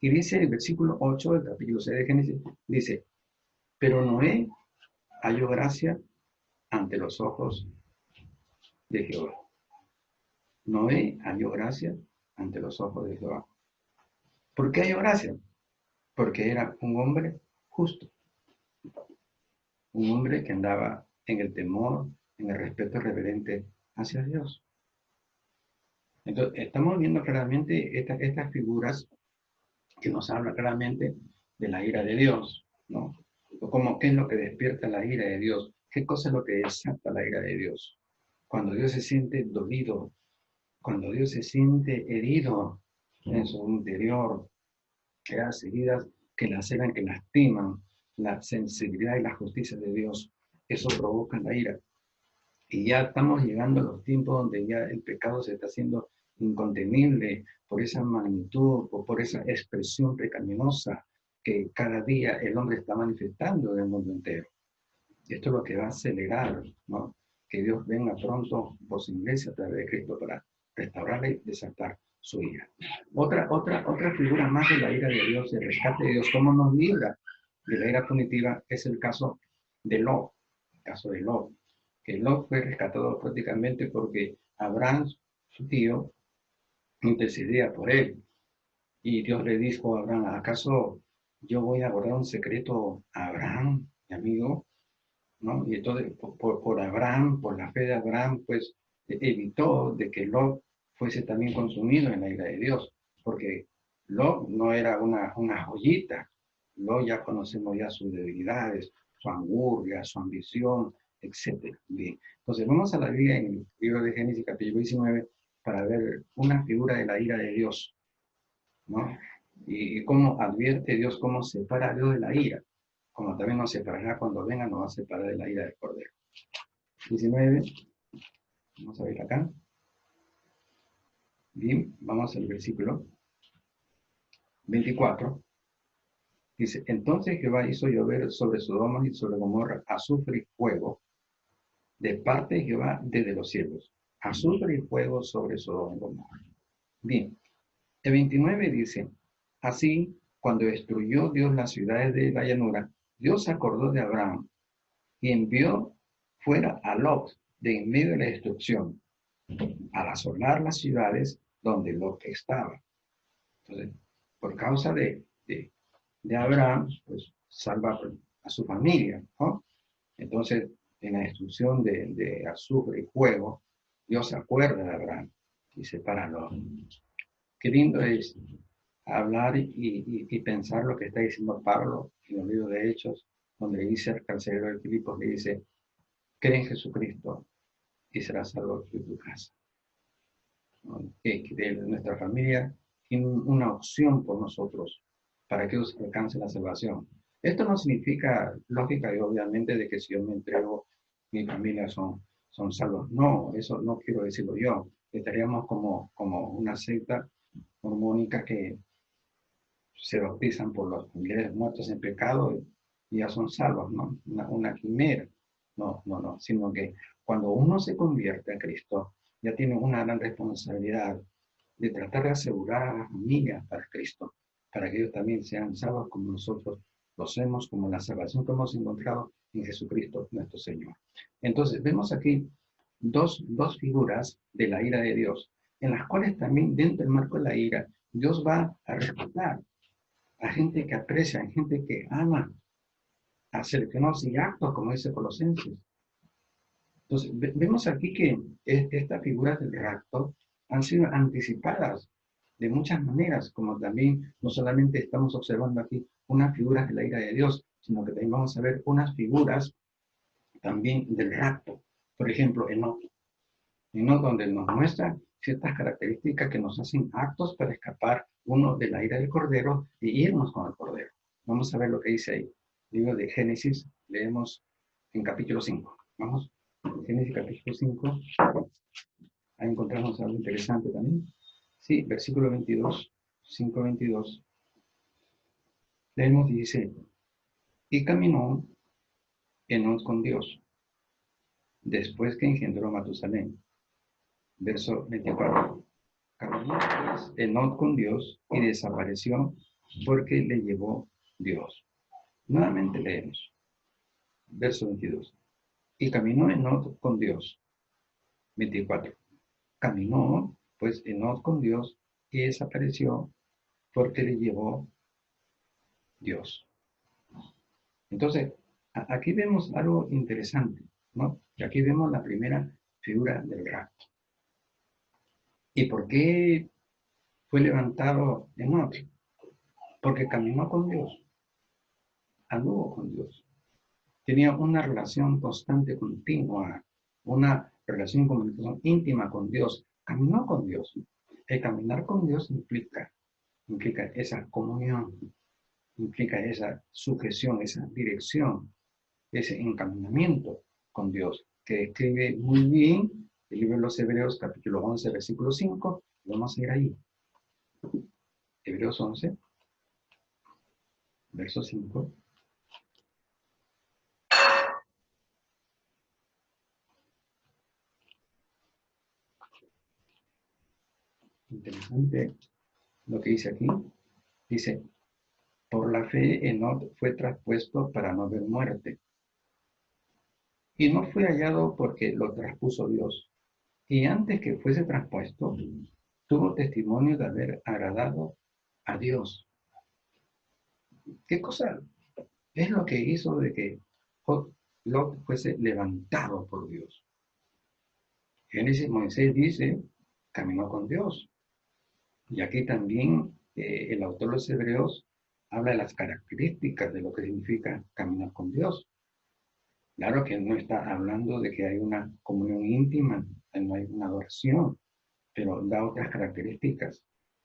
Y dice el versículo 8 del capítulo 6 de Génesis, dice, pero Noé halló gracia ante los ojos de Jehová. Noé halló gracia ante los ojos de Jehová. ¿Por qué halló gracia? Porque era un hombre justo, un hombre que andaba en el temor, en el respeto reverente hacia Dios. Entonces, estamos viendo claramente estas figuras que nos hablan claramente de la ira de Dios, ¿no? Como qué es lo que despierta la ira de Dios, qué cosa es lo que desata la ira de Dios. cuando Dios se siente dolido, cuando Dios se siente herido en su interior, que hace heridas que laceran, que lastiman la sensibilidad y la justicia de Dios, eso provoca la ira. Y ya estamos llegando a los tiempos donde ya el pecado se está haciendo incontenible por esa magnitud o por esa expresión pecaminosa que cada día el hombre está manifestando en el mundo entero. Y esto es lo que va a acelerar, ¿no? Que Dios venga pronto por su iglesia a través de Cristo para restaurarla y desatar su ira. Otra figura más de la ira de Dios, el rescate de Dios, cómo nos libra de la ira punitiva, es el caso de Lot. El caso de Lot. Que Lot fue rescatado prácticamente porque Abraham, su tío, intercedía por él. Y Dios le dijo a Abraham, ¿acaso yo voy a guardar un secreto a Abraham, mi amigo? ¿No? Y entonces, por Abraham, por la fe de Abraham, pues evitó de que Lot fuese también consumido en la ira de Dios, porque Lot no era una joyita. Lot ya conocemos ya sus debilidades, su angurria, su ambición, etc. Bien. Entonces, vamos a la Biblia en el libro de Génesis, capítulo 19, para ver una figura de la ira de Dios, ¿no? Y cómo advierte Dios, cómo separa a Dios de la ira, como también nos separará cuando venga, nos va a separar de la ira del Cordero. 19, vamos a ver acá. Bien, vamos al versículo 24. Dice, entonces Jehová hizo llover sobre Sodoma y sobre Gomorra azufre y fuego de parte de Jehová desde los cielos. Azufre y fuego sobre Sodoma y Gomorra. Bien, el 29 dice, así, cuando destruyó Dios las ciudades de la llanura, Dios se acordó de Abraham y envió fuera a Lot de en medio de la destrucción, al asolar las ciudades donde Lot estaba. Entonces, por causa de Abraham, pues salva a su familia, ¿no? Entonces, en la destrucción de azufre y fuego, Dios se acuerda de Abraham y separa a Lot. Qué lindo es hablar y pensar lo que está diciendo Pablo en el libro de Hechos, donde le dice al carcelero de Filipos, le dice, cree en Jesucristo y serás salvo de tu casa. Que nuestra familia tiene una opción por nosotros para que ellos alcancen la salvación. Esto no significa, lógica y obviamente, de que si yo me entrego, mi familia son salvos. No, eso no quiero decirlo yo. Estaríamos como una secta mormónica que se bautizan por los familiares muertos en pecado y ya son salvos, ¿no? Una quimera. No, sino que cuando uno se convierte a Cristo, ya tiene una gran responsabilidad de tratar de asegurar a la familia para Cristo, para que ellos también sean salvos como nosotros lo somos, como la salvación que hemos encontrado en Jesucristo nuestro Señor. Entonces, vemos aquí dos figuras de la ira de Dios, en las cuales también dentro del marco de la ira, Dios va a respetar a gente que aprecia, a gente que ama, a seleccionados y actos, como dice Colosenses. Entonces, vemos aquí que estas figuras del rapto han sido anticipadas de muchas maneras, como también no solamente estamos observando aquí unas figuras de la ira de Dios, sino que también vamos a ver unas figuras también del rapto. Por ejemplo, Enoc, donde nos muestra ciertas características que nos hacen actos para escapar uno de la ira del Cordero y irnos con el Cordero. Vamos a ver lo que dice ahí. Libro de Génesis, leemos en capítulo 5. Vamos. Génesis capítulo 5, ahí encontramos algo interesante también. Sí, versículo 22, 5:22. Leemos y dice, y caminó Enoc con Dios, después que engendró a Matusalén. Verso 24. Caminó pues Enoc con Dios y desapareció porque le llevó Dios. Nuevamente leemos. Verso 22. Y caminó Enoc con Dios. 24. Caminó pues Enoc con Dios y desapareció porque le llevó Dios. Entonces, aquí vemos algo interesante, ¿no? Y aquí vemos la primera figura del rapto. ¿Y por qué fue levantado Enoc? Porque caminó con Dios, anduvo con Dios. Tenía una relación constante, continua, una relación y comunicación íntima con Dios, caminó con Dios. El caminar con Dios implica esa comunión, implica esa sujeción, esa dirección, ese encaminamiento con Dios, que describe muy bien el libro de los Hebreos, capítulo 11, versículo 5. Vamos a ir ahí. Hebreos 11, verso 5. Interesante lo que dice aquí. Dice, por la fe Enoc fue traspuesto para no ver muerte. Y no fue hallado porque lo traspuso Dios. Y antes que fuese traspuesto, tuvo testimonio de haber agradado a Dios. ¿Qué cosa es lo que hizo de que Lot fuese levantado por Dios? Génesis, Moisés dice, caminó con Dios. Y aquí también el autor de los Hebreos habla de las características de lo que significa caminar con Dios. Claro que no está hablando de que hay una comunión íntima, no hay una adoración, pero da otras características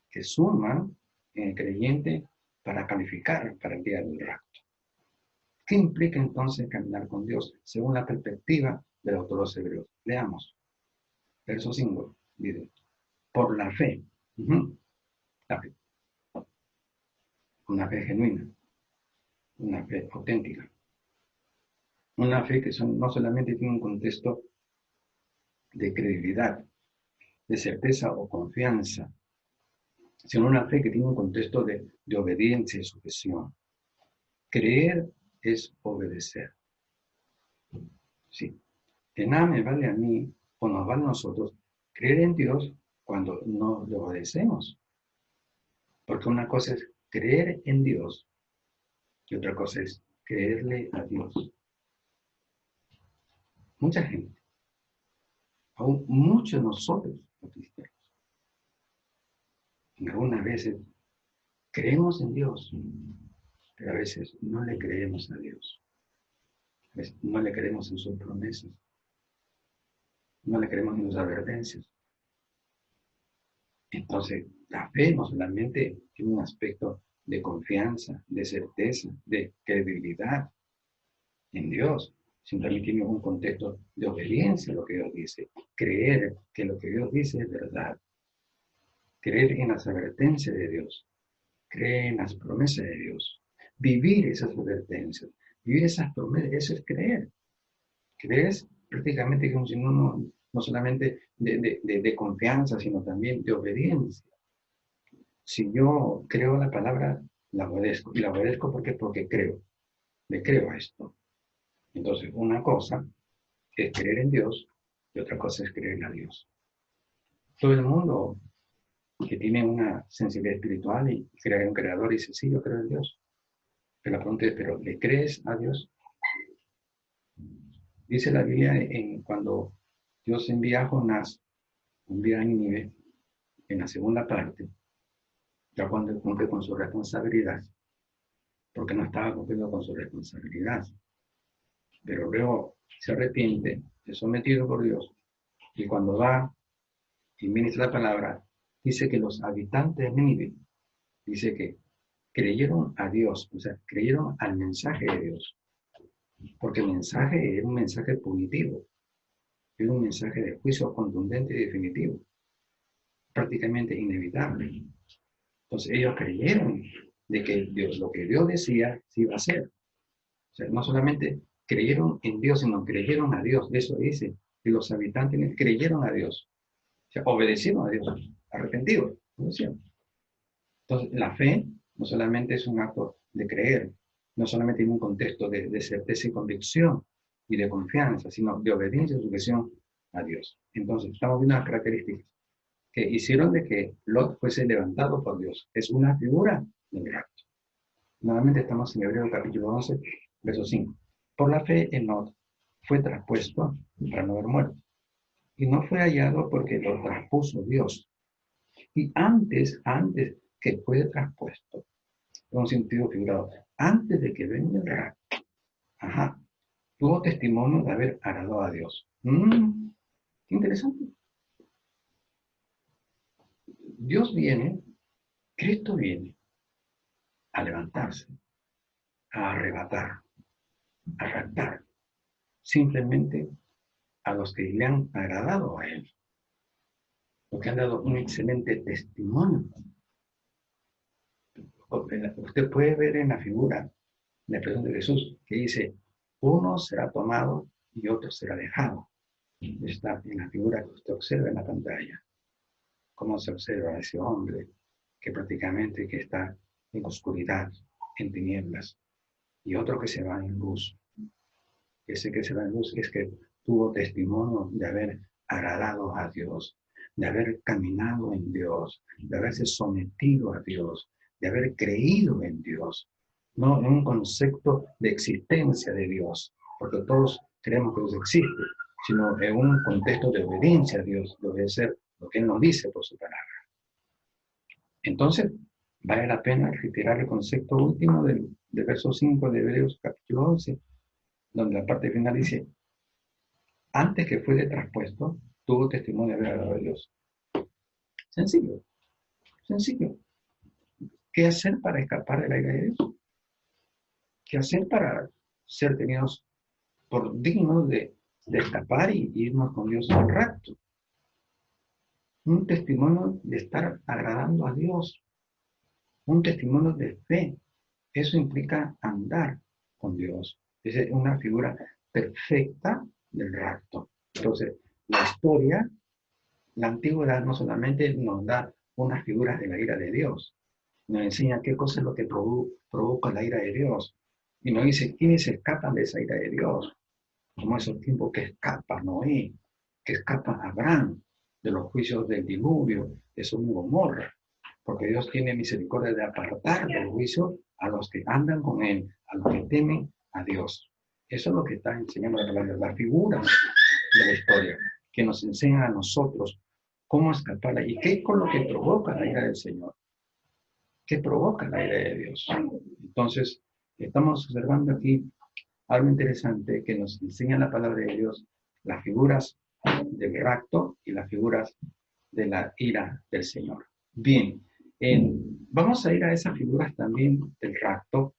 que suman en el creyente para calificar para el día del rapto. ¿Qué implica entonces caminar con Dios según la perspectiva del autor de los Hebreos? Leamos. Verso 5. Dice, por la fe. La fe. Una fe genuina. Una fe auténtica. Una fe que no solamente tiene un contexto de credibilidad, de certeza o confianza, sino una fe que tiene un contexto de obediencia y sujeción. Creer es obedecer. Sí. De nada me vale a mí o nos vale a nosotros creer en Dios cuando no le obedecemos. Porque una cosa es creer en Dios y otra cosa es creerle a Dios. Mucha gente, aún muchos de nosotros, los cristianos, algunas veces creemos en Dios, pero a veces no le creemos a Dios. A veces no le creemos en sus promesas. No le creemos en sus advertencias. Entonces, la fe no solamente tiene un aspecto de confianza, de certeza, de credibilidad en Dios, sino también tiene un contexto de obediencia a lo que Dios dice. Creer que lo que Dios dice es verdad. Creer en las advertencias de Dios. Creer en las promesas de Dios. Vivir esas advertencias. Vivir esas promesas, eso es creer. Creer es prácticamente como si no solamente de confianza, sino también de obediencia. Si yo creo la palabra, la obedezco. Y la obedezco porque creo. Le creo a esto. Entonces, una cosa es creer en Dios y otra cosa es creer a Dios. Todo el mundo que tiene una sensibilidad espiritual y cree en un creador dice, sí, yo creo en Dios. Pero la pregunta es, ¿pero le crees a Dios? Dice la Biblia cuando Dios envía a Jonás, envía a Nínive, en la segunda parte, ya cuando cumple con su responsabilidad, porque no estaba cumpliendo con su responsabilidad, pero luego se arrepiente, es sometido por Dios, y cuando va y ministra la palabra, dice que los habitantes de Nínive, dice que creyeron a Dios, o sea, creyeron al mensaje de Dios, porque el mensaje era un mensaje punitivo, era un mensaje de juicio contundente y definitivo, prácticamente inevitable. Entonces ellos creyeron de que Dios, lo que Dios decía se iba a hacer. O sea, no solamente creyeron en Dios, sino creyeron a Dios. De eso dice que los habitantes creyeron a Dios. O sea, obedecieron a Dios, arrepentidos. Obedecieron. Entonces, la fe no solamente es un acto de creer, no solamente tiene un contexto de certeza y convicción y de confianza, sino de obediencia y sujeción a Dios. Entonces, estamos viendo las características que hicieron de que Lot fuese levantado por Dios. Es una figura del rapto. Nuevamente estamos en Hebreos capítulo 11, verso 5. Por la fe en Lot fue traspuesto para no haber muerto. Y no fue hallado porque lo traspuso Dios. Y antes que fue traspuesto, en un sentido figurado, antes de que venga el rapto, tuvo testimonio de haber agradado a Dios. Qué interesante. Dios viene, Cristo viene a levantarse, a arrebatar, a raptar, simplemente a los que le han agradado a Él, los que han dado un excelente testimonio. Usted puede ver en la figura, la expresión de Jesús, que dice, uno será tomado y otro será dejado. Está en la figura que usted observa en la pantalla. Cómo se observa a ese hombre que prácticamente que está en oscuridad, en tinieblas, y otro que se va en luz. Ese que se va en luz es que tuvo testimonio de haber agradado a Dios, de haber caminado en Dios, de haberse sometido a Dios, de haber creído en Dios, no en un concepto de existencia de Dios, porque todos creemos que Dios existe, sino en un contexto de obediencia a Dios, de obedecer lo que Él nos dice por su palabra. Entonces, vale la pena retirar el concepto último del verso 5 de Hebreos capítulo 11, donde la parte final dice, antes que fuese traspuesto, tuvo testimonio de haber agradado a Dios. Sencillo, sencillo. ¿Qué hacer para escapar de la ira de Dios? ¿Qué hacer para ser tenidos por dignos de escapar y irnos con Dios al rapto? Un testimonio de estar agradando a Dios, un testimonio de fe. Eso implica andar con Dios. Es una figura perfecta del rapto. Entonces, la historia, la antigüedad no solamente nos da unas figuras de la ira de Dios, nos enseña qué cosa es lo que provoca la ira de Dios. Y nos dice quiénes escapan de esa ira de Dios, como esos tiempos que escapa Noé, que escapa Abraham de los juicios del diluvio, de Sodoma y Gomorra, porque Dios tiene misericordia de apartar del juicio a los que andan con Él, a los que temen a Dios. Eso es lo que está enseñando la figura de la historia, que nos enseña a nosotros cómo escapar y qué es con lo que provoca la ira del Señor, qué provoca la ira de Dios. Entonces, estamos observando aquí algo interesante que nos enseña la palabra de Dios, las figuras del rapto y las figuras de la ira del Señor. Bien, vamos a ir a esas figuras también del rapto,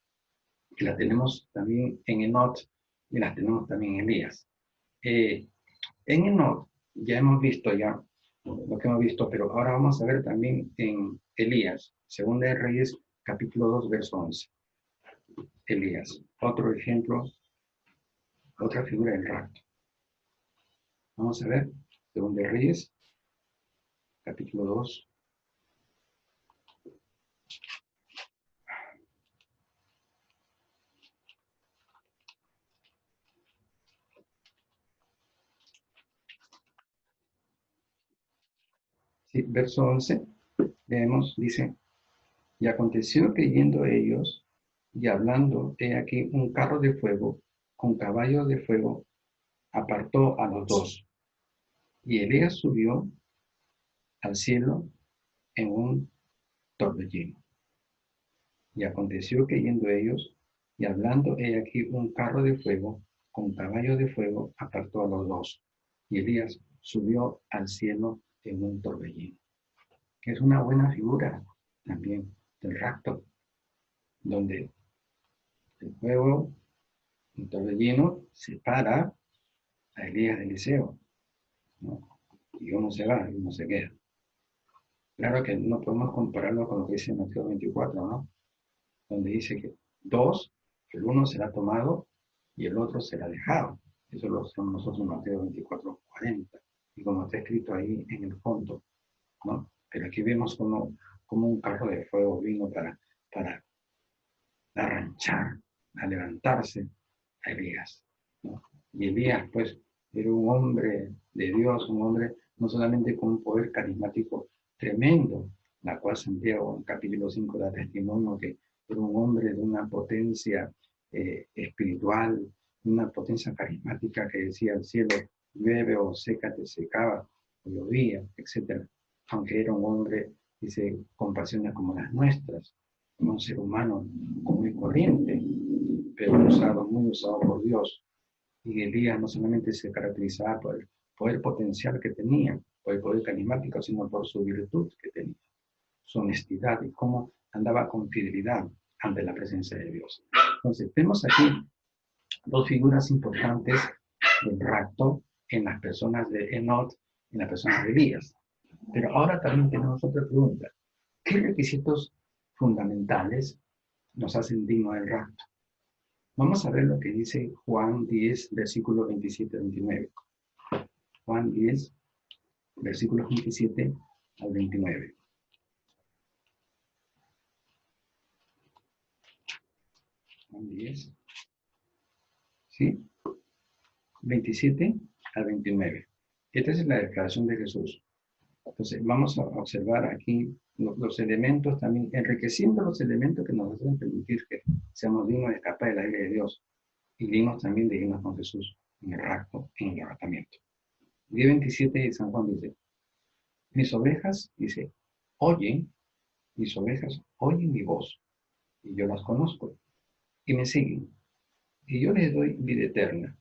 que las tenemos también en Enoch y las tenemos también en Elías. En Enoch ya hemos visto ya lo que hemos visto, pero ahora vamos a ver también en Elías, Segunda de Reyes, capítulo 2, verso 11. Elías, otro ejemplo, otra figura del rapto. Vamos a ver, Segunda de Reyes, capítulo 2. Sí, verso 11, leemos, dice, y aconteció que yendo ellos y hablando, he aquí un carro de fuego con caballos de fuego apartó a los dos. Y Elías subió al cielo en un torbellino. Y aconteció que yendo ellos y hablando, he aquí un carro de fuego con caballos de fuego apartó a los dos. Y Elías subió al cielo en un torbellino. Que es una buena figura también del rapto, donde el fuego, un torbellino, separa a Elías de Eliseo, ¿no? Y uno se va y uno se queda. Claro que no podemos compararlo con lo que dice Mateo 24, ¿no? Donde dice que dos, el uno será tomado y el otro será dejado. Eso lo hacemos nosotros en Mateo 24, 40. Y como está escrito ahí en el fondo, ¿no? Pero aquí vemos como un carro de fuego vino para arranchar, a levantarse a Elías, ¿no? Y Elías, pues, era un hombre de Dios, un hombre no solamente con un poder carismático tremendo, la cual Santiago en capítulo 5 da testimonio que era un hombre de una potencia espiritual, una potencia carismática que decía al cielo, llueve o sécate, secaba, o llovía, etc. Aunque era un hombre, dice, con pasiones como las nuestras, como un ser humano común y corriente, pero muy usado por Dios. Y Elías no solamente se caracterizaba poder potencial que tenía, por el poder carismático, sino por su virtud que tenía, su honestidad y cómo andaba con fidelidad ante la presencia de Dios. Entonces, vemos aquí dos figuras importantes del rapto en las personas de Enoch y en las personas de Elías. Pero ahora también tenemos otra pregunta. ¿Qué requisitos fundamentales nos hacen dignos del rapto? Vamos a ver lo que dice Juan 10, versículos 27-29. Juan 10, versículos 27 al 29. Juan 10, ¿sí? 27 al 29. Esta es la declaración de Jesús. Entonces, vamos a observar aquí los elementos también, enriqueciendo los elementos que nos hacen permitir que seamos dignos de escapar de la ira de Dios y dignos también de irnos con Jesús en el rapto, en el arrebatamiento. 10:27 de San Juan dice, mis ovejas, dice, oyen, mis ovejas oyen mi voz, y yo las conozco, y me siguen, y yo les doy vida eterna,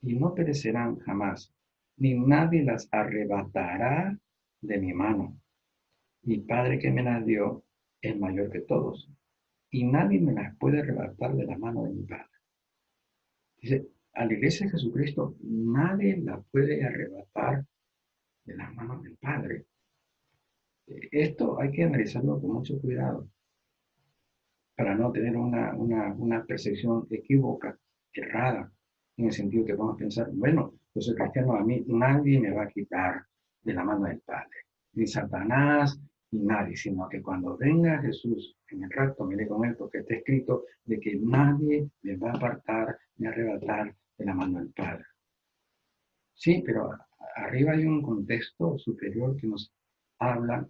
y no perecerán jamás, ni nadie las arrebatará de mi mano. Mi Padre que me las dio es mayor que todos, y nadie me las puede arrebatar de la mano de mi Padre. Dice, a la iglesia de Jesucristo nadie la puede arrebatar de las manos del Padre. Esto hay que analizarlo con mucho cuidado para no tener una percepción equívoca, errada, en el sentido que vamos a pensar, bueno, yo soy cristiano, a mí nadie me va a quitar de la mano del Padre, ni Satanás, ni nadie, sino que cuando venga Jesús en el rapto, me iré con él, porque está escrito de que nadie me va a apartar, ni arrebatar de la mano del Padre. Sí, pero arriba hay un contexto superior que nos habla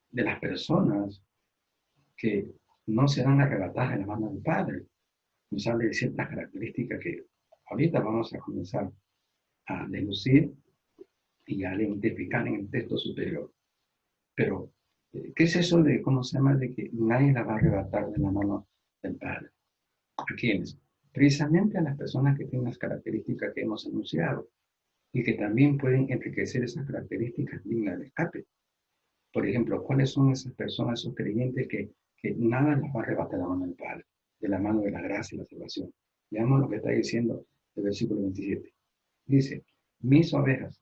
de las personas que no serán arrebatadas en la mano del Padre. Nos habla de ciertas características que ahorita vamos a comenzar a deducir y a identificar en el texto superior. Pero, ¿qué es eso de, cómo se llama, de que nadie la va a arrebatar de la mano del Padre? ¿A quiénes? Precisamente a las personas que tienen las características que hemos anunciado y que también pueden enriquecer esas características dignas de escape. Por ejemplo, ¿cuáles son esas personas, esos creyentes que nada les va a arrebatar de la mano del Padre, de la mano de la gracia y la salvación? Veamos lo que está diciendo el versículo 27. Dice, mis ovejas.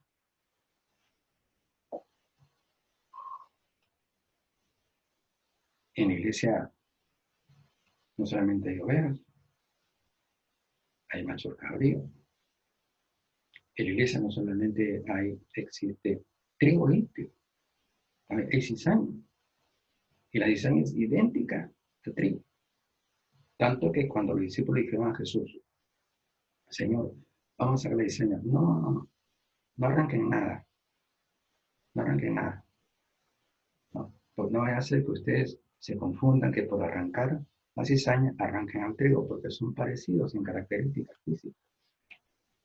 En la iglesia no solamente hay ovejas, hay machos cabríos. En la iglesia no solamente existe trigo limpio, hay cizaña. Y la cizaña es idéntica al trigo. Tanto que cuando los discípulos dijeron a Jesús, Señor, vamos a sacar la cizaña. No arranquen nada. No arranquen nada. No, pues no vaya a ser que ustedes se confundan que por arrancar la cizaña arranquen al trigo, porque son parecidos en características físicas.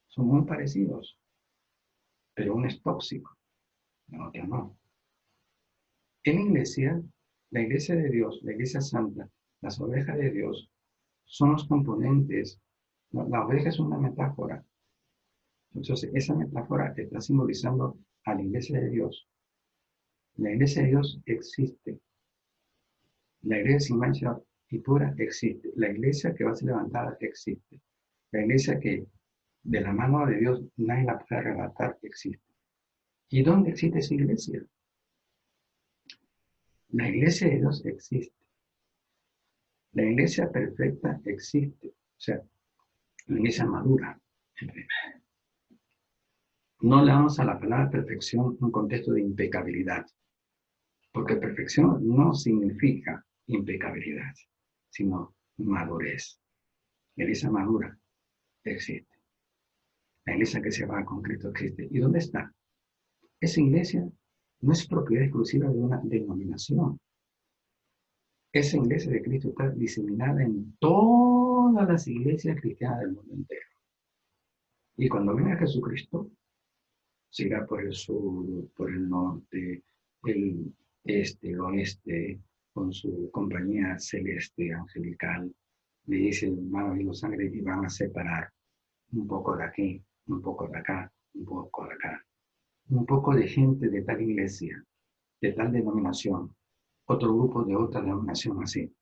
Son muy parecidos, pero uno es tóxico, la otra no. En la iglesia de Dios, la iglesia santa, las ovejas de Dios, son los componentes. La oveja es una metáfora. Entonces, esa metáfora está simbolizando a la iglesia de Dios. La iglesia de Dios existe. La iglesia sin mancha y pura existe. La iglesia que va a ser levantada existe. La iglesia que de la mano de Dios nadie la puede arrebatar existe. ¿Y dónde existe esa iglesia? La iglesia de Dios existe. La iglesia perfecta existe. O sea, la iglesia madura. No le damos a la palabra perfección un contexto de impecabilidad. Porque perfección no significa impecabilidad, sino madurez. La iglesia madura existe. La iglesia que se va con Cristo existe. ¿Y dónde está? Esa iglesia no es propiedad exclusiva de una denominación. Esa iglesia de Cristo está diseminada en todas las iglesias cristianas del mundo entero. Y cuando venga Jesucristo, se irá por el sur, por el norte, el este, el oeste, con su compañía celeste, angelical. Le dice, hermano y sangre, y van a separar un poco de aquí, un poco de acá, un poco acá, un poco de gente de tal iglesia, de tal denominación, otro grupo de otra denominación así.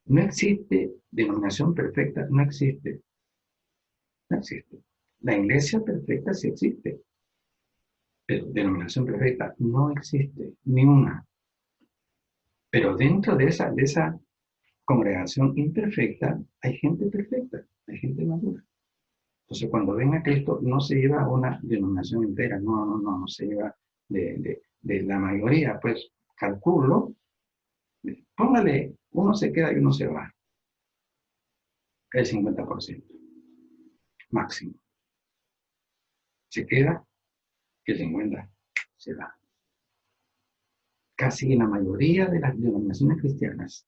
No existe denominación perfecta, no existe, no existe. La iglesia perfecta sí existe, pero denominación perfecta no existe, ni una. Pero dentro de esa congregación imperfecta hay gente perfecta, hay gente madura. Entonces, cuando ven a Cristo, no se lleva a una denominación entera, no se lleva de la mayoría, pues calculo, póngale, uno se queda y uno se va, el 50%, máximo. Se queda, el 50% se va. Casi en la mayoría de las denominaciones cristianas,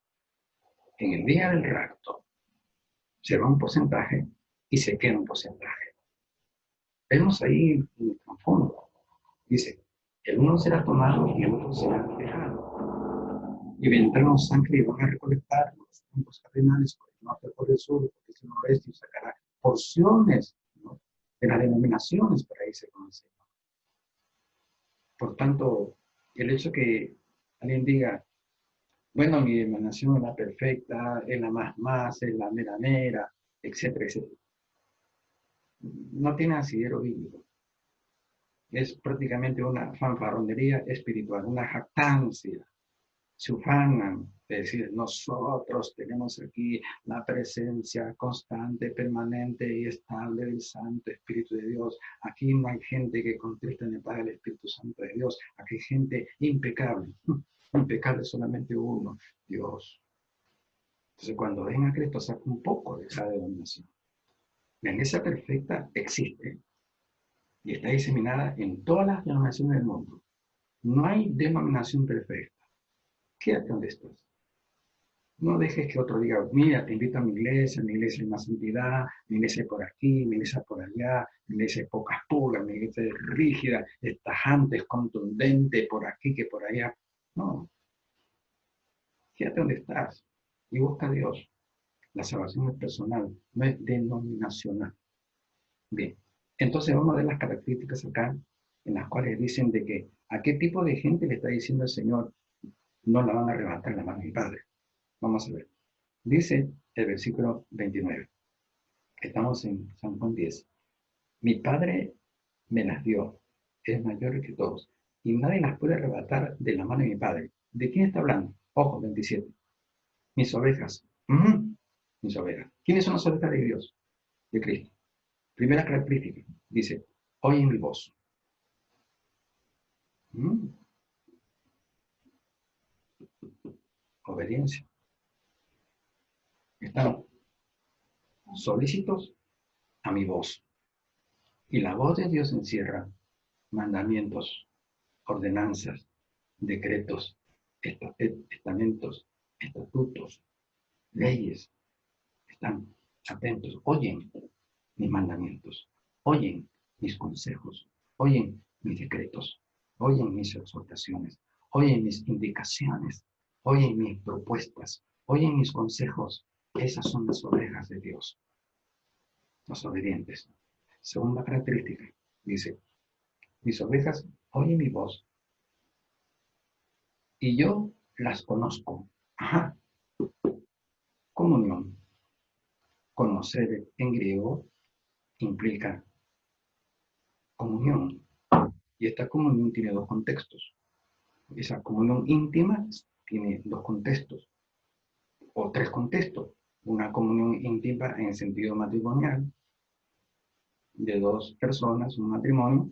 en el día del rapto, se va un porcentaje y se queda un porcentaje. Vemos ahí en el trasfondo, dice, el uno será tomado y el otro será dejado. Y vendrán sangre y van a recolectar los campos cardenales por el norte, por el sur, por el noroeste, y sacará porciones, ¿no?, de las denominaciones para irse con el Señor. Por tanto, el hecho que alguien diga, bueno, mi denominación es la perfecta, es la más, es la mera, etcétera, etcétera, no tiene asidero bíblico. Es prácticamente una fanfarronería espiritual, una jactancia. Se ufanan de decir, nosotros tenemos aquí la presencia constante, permanente y estable del Santo Espíritu de Dios. Aquí no hay gente que contrista ni paga el Espíritu Santo de Dios. Aquí hay gente impecable. Impecable solamente uno, Dios. Entonces, cuando ven a Cristo, saca un poco de esa denominación. La iglesia perfecta existe y está diseminada en todas las denominaciones del mundo. No hay denominación perfecta. Quédate donde estás. No dejes que otro diga, mira, te invito a mi iglesia hay más santidad, mi iglesia es por aquí, mi iglesia es por allá, mi iglesia es pocas pulgas, mi iglesia es rígida, es tajante, es contundente, por aquí que por allá. No, quédate donde estás y busca a Dios. La salvación es personal, no es denominacional. Bien, entonces vamos a ver las características acá en las cuales dicen de que a qué tipo de gente le está diciendo el Señor, no la van a arrebatar en la mano de mi Padre. Vamos a ver. Dice el versículo 29. Estamos en San Juan 10. Mi Padre me las dio, es mayor que todos, y nadie las puede arrebatar de la mano de mi Padre. ¿De quién está hablando? Ojo, 27. Mis ovejas. Mis ovejas. ¿Quiénes son las ovejas de Dios? De Cristo. Primera característica. Dice, oyen mi voz. Obediencia. Están solícitos a mi voz. Y la voz de Dios encierra mandamientos, ordenanzas, decretos, estamentos, estatutos, leyes. Están atentos, oyen mis mandamientos, oyen mis consejos, oyen mis decretos, oyen mis exhortaciones, oyen mis indicaciones, oyen mis propuestas, oyen mis consejos. Esas son las ovejas de Dios, los obedientes. Segunda característica, dice, mis ovejas oyen mi voz y yo las conozco. Ajá. Comunión. Conocer en griego implica comunión. Y esta comunión tiene dos contextos. Esa comunión íntima tiene dos contextos, o tres contextos. Una comunión íntima en el sentido matrimonial, de dos personas, un matrimonio,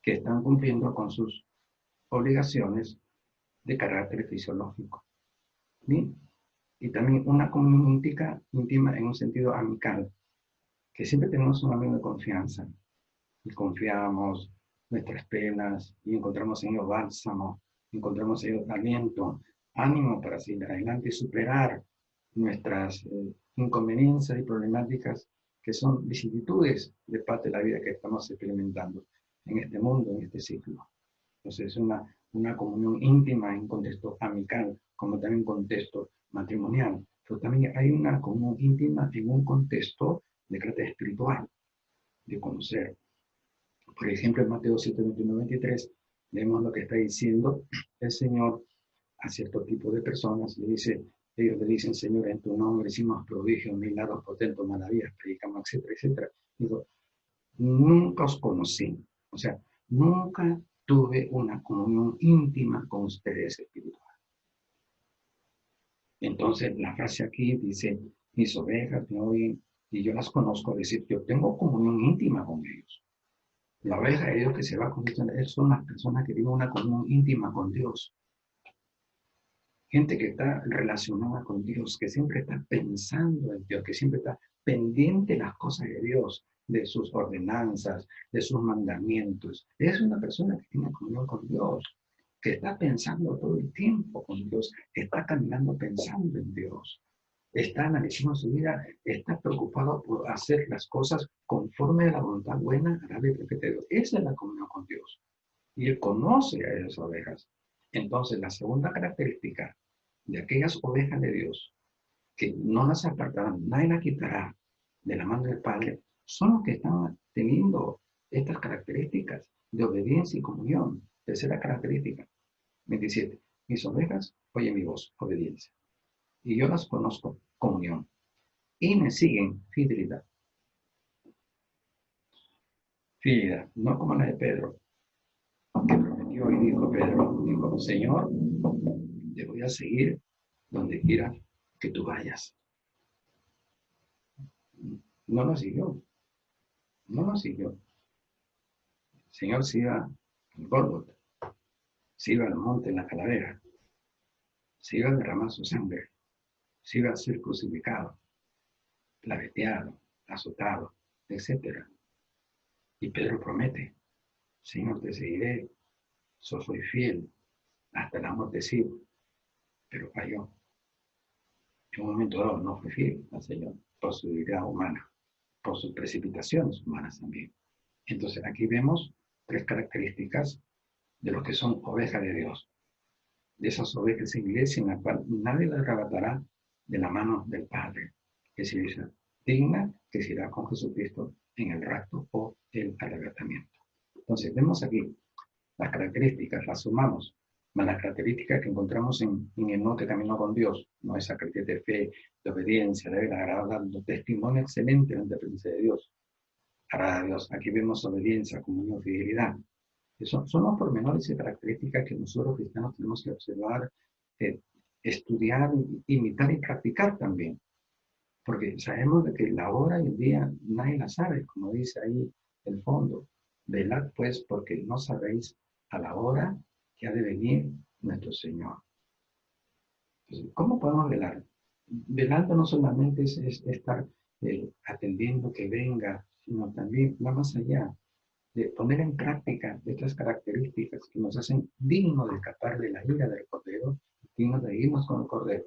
que están cumpliendo con sus obligaciones de carácter fisiológico. ¿Bien? Y también una comunión íntima en un sentido amical, que siempre tenemos un amigo de confianza y confiamos nuestras penas y encontramos en ellos bálsamo, encontramos en ellos aliento, ánimo para seguir adelante y superar nuestras inconveniencias y problemáticas que son vicisitudes de parte de la vida que estamos experimentando en este mundo, en este ciclo. Entonces es una comunión íntima en contexto amical, como también en contexto matrimonial, pero también hay una comunión íntima en un contexto de carácter espiritual, de conocer Por ejemplo, en Mateo 7, 21, 23, vemos lo que está diciendo el Señor a cierto tipo de personas. Ellos le dicen, Señor, en tu nombre hicimos prodigios, milagros, potentes, maravillas, predicamos, etcétera, etcétera. Digo, nunca os conocí. O sea, nunca tuve una comunión íntima con ustedes espiritual. Entonces, la frase aquí dice, mis ovejas me oyen y yo las conozco, es decir, yo tengo comunión íntima con ellos. La oveja de Dios que se va con Cristo son las personas que tienen una comunión íntima con Dios. Gente que está relacionada con Dios, que siempre está pensando en Dios, que siempre está pendiente de las cosas de Dios, de sus ordenanzas, de sus mandamientos. Es una persona que tiene comunión con Dios, que está pensando todo el tiempo con Dios, está caminando pensando en Dios, está analizando su vida, está preocupado por hacer las cosas conforme a la voluntad buena, agradable y perfecta de Dios. Esa es la comunión con Dios. Y Él conoce a esas ovejas. Entonces, la segunda característica de aquellas ovejas de Dios, que no las apartarán, nadie las quitará de la mano del Padre, son los que están teniendo estas características de obediencia y comunión. Tercera característica, 27. Mis ovejas oyen mi voz, obediencia. Y yo las conozco, comunión. Y me siguen, fidelidad. Fidelidad, no como la de Pedro, que prometió y dijo Pedro, dijo, Señor, te voy a seguir donde quiera que tú vayas. No lo siguió, no lo siguió. El Señor se iba al Gólgota, se iba al monte en la calavera, se iba a derramar su sangre, se iba a ser crucificado, claveteado, azotado, etc. Y Pedro promete, Señor, te seguiré, soy fiel, hasta la muerte sigo, pero falló. En un momento dado no fue fiel al Señor por su debilidad humana, por sus precipitaciones humanas también. Entonces aquí vemos tres características de los que son ovejas de Dios. De esas ovejas en iglesia en la cual nadie las arrebatará de la mano del Padre. Es decir, digna que se irá con Jesucristo en el rapto o el arrebatamiento. Entonces vemos aquí las características, las sumamos, más las características que encontramos en el nuevo que caminó con Dios, no esa característica de fe, de obediencia, de agradar, dando testimonio excelente en la presencia de Dios. Agradar a Dios. Aquí vemos obediencia, comunión, fidelidad. Son los pormenores y características que nosotros cristianos tenemos que observar, estudiar, imitar y practicar también. Porque sabemos de que la hora y el día nadie la sabe, como dice ahí el fondo. Velad pues porque no sabéis a la hora que ha de venir nuestro Señor. Entonces, ¿cómo podemos velar? Velando no solamente es estar atendiendo que venga, sino también va más allá de poner en práctica estas características que nos hacen dignos de escapar de la ira del Cordero, dignos de irnos con el Cordero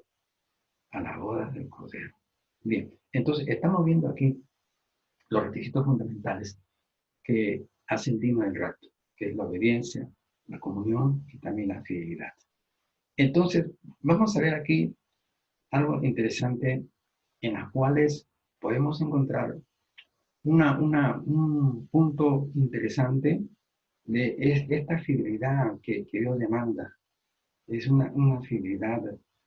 a la boda del Cordero. Bien, entonces estamos viendo aquí los requisitos fundamentales que hacen digno el rapto, que es la obediencia, la comunión y también la fidelidad. Entonces, vamos a ver aquí algo interesante en las cuales podemos encontrar un punto interesante de esta fidelidad que Dios demanda. Es una fidelidad,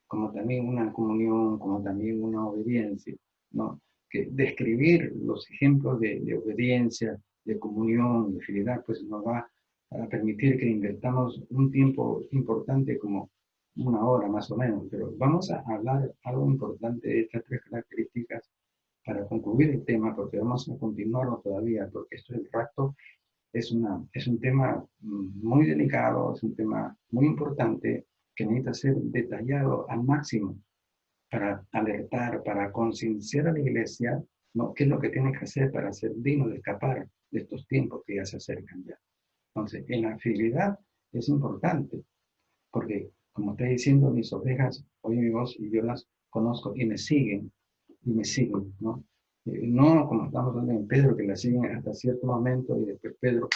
como también una comunión, como también una obediencia, ¿no? Que describir los ejemplos de obediencia, de comunión, de fidelidad, pues nos va a permitir que invertamos un tiempo importante como una hora más o menos, pero vamos a hablar algo importante de estas tres características para concluir el tema, porque vamos a continuarlo todavía, porque esto del rapto es un tema muy delicado, es un tema muy importante que necesita ser detallado al máximo para alertar, para concienciar a la iglesia, ¿no? ¿Qué es lo que tiene que hacer para ser digno de escapar de estos tiempos que ya se acercan ya? Entonces, en la fidelidad es importante, porque como está diciendo, mis ovejas oyen mi voz y yo las conozco y me siguen, ¿no? No como estamos hablando en Pedro, que la siguen hasta cierto momento y después Pedro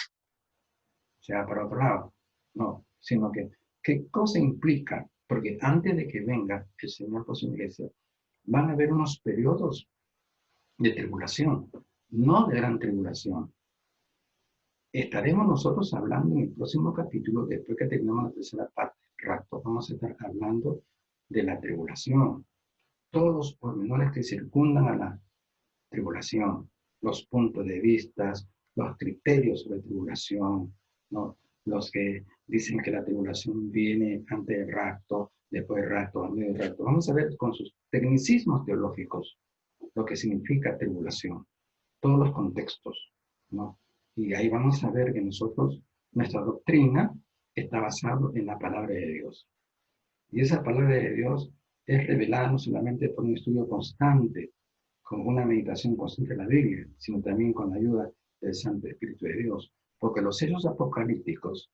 se va para otro lado. No, sino que, ¿qué cosa implica? Porque antes de que venga el Señor por su iglesia, van a haber unos periodos de tribulación, no de gran tribulación. Estaremos nosotros hablando en el próximo capítulo, después que terminemos la tercera parte, rapto, vamos a estar hablando de la tribulación, todos los pormenores que circundan a la tribulación, los puntos de vista, los criterios sobre tribulación, ¿no? Los que dicen que la tribulación viene antes del rapto, después del rapto, antes del rapto. Vamos a ver con sus tecnicismos teológicos lo que significa tribulación, todos los contextos, ¿no? Y ahí vamos a ver que nosotros, nuestra doctrina está basada en la palabra de Dios. Y esa palabra de Dios es revelada no solamente por un estudio constante, con una meditación constante de la Biblia, sino también con la ayuda del Santo Espíritu de Dios. Porque los sellos apocalípticos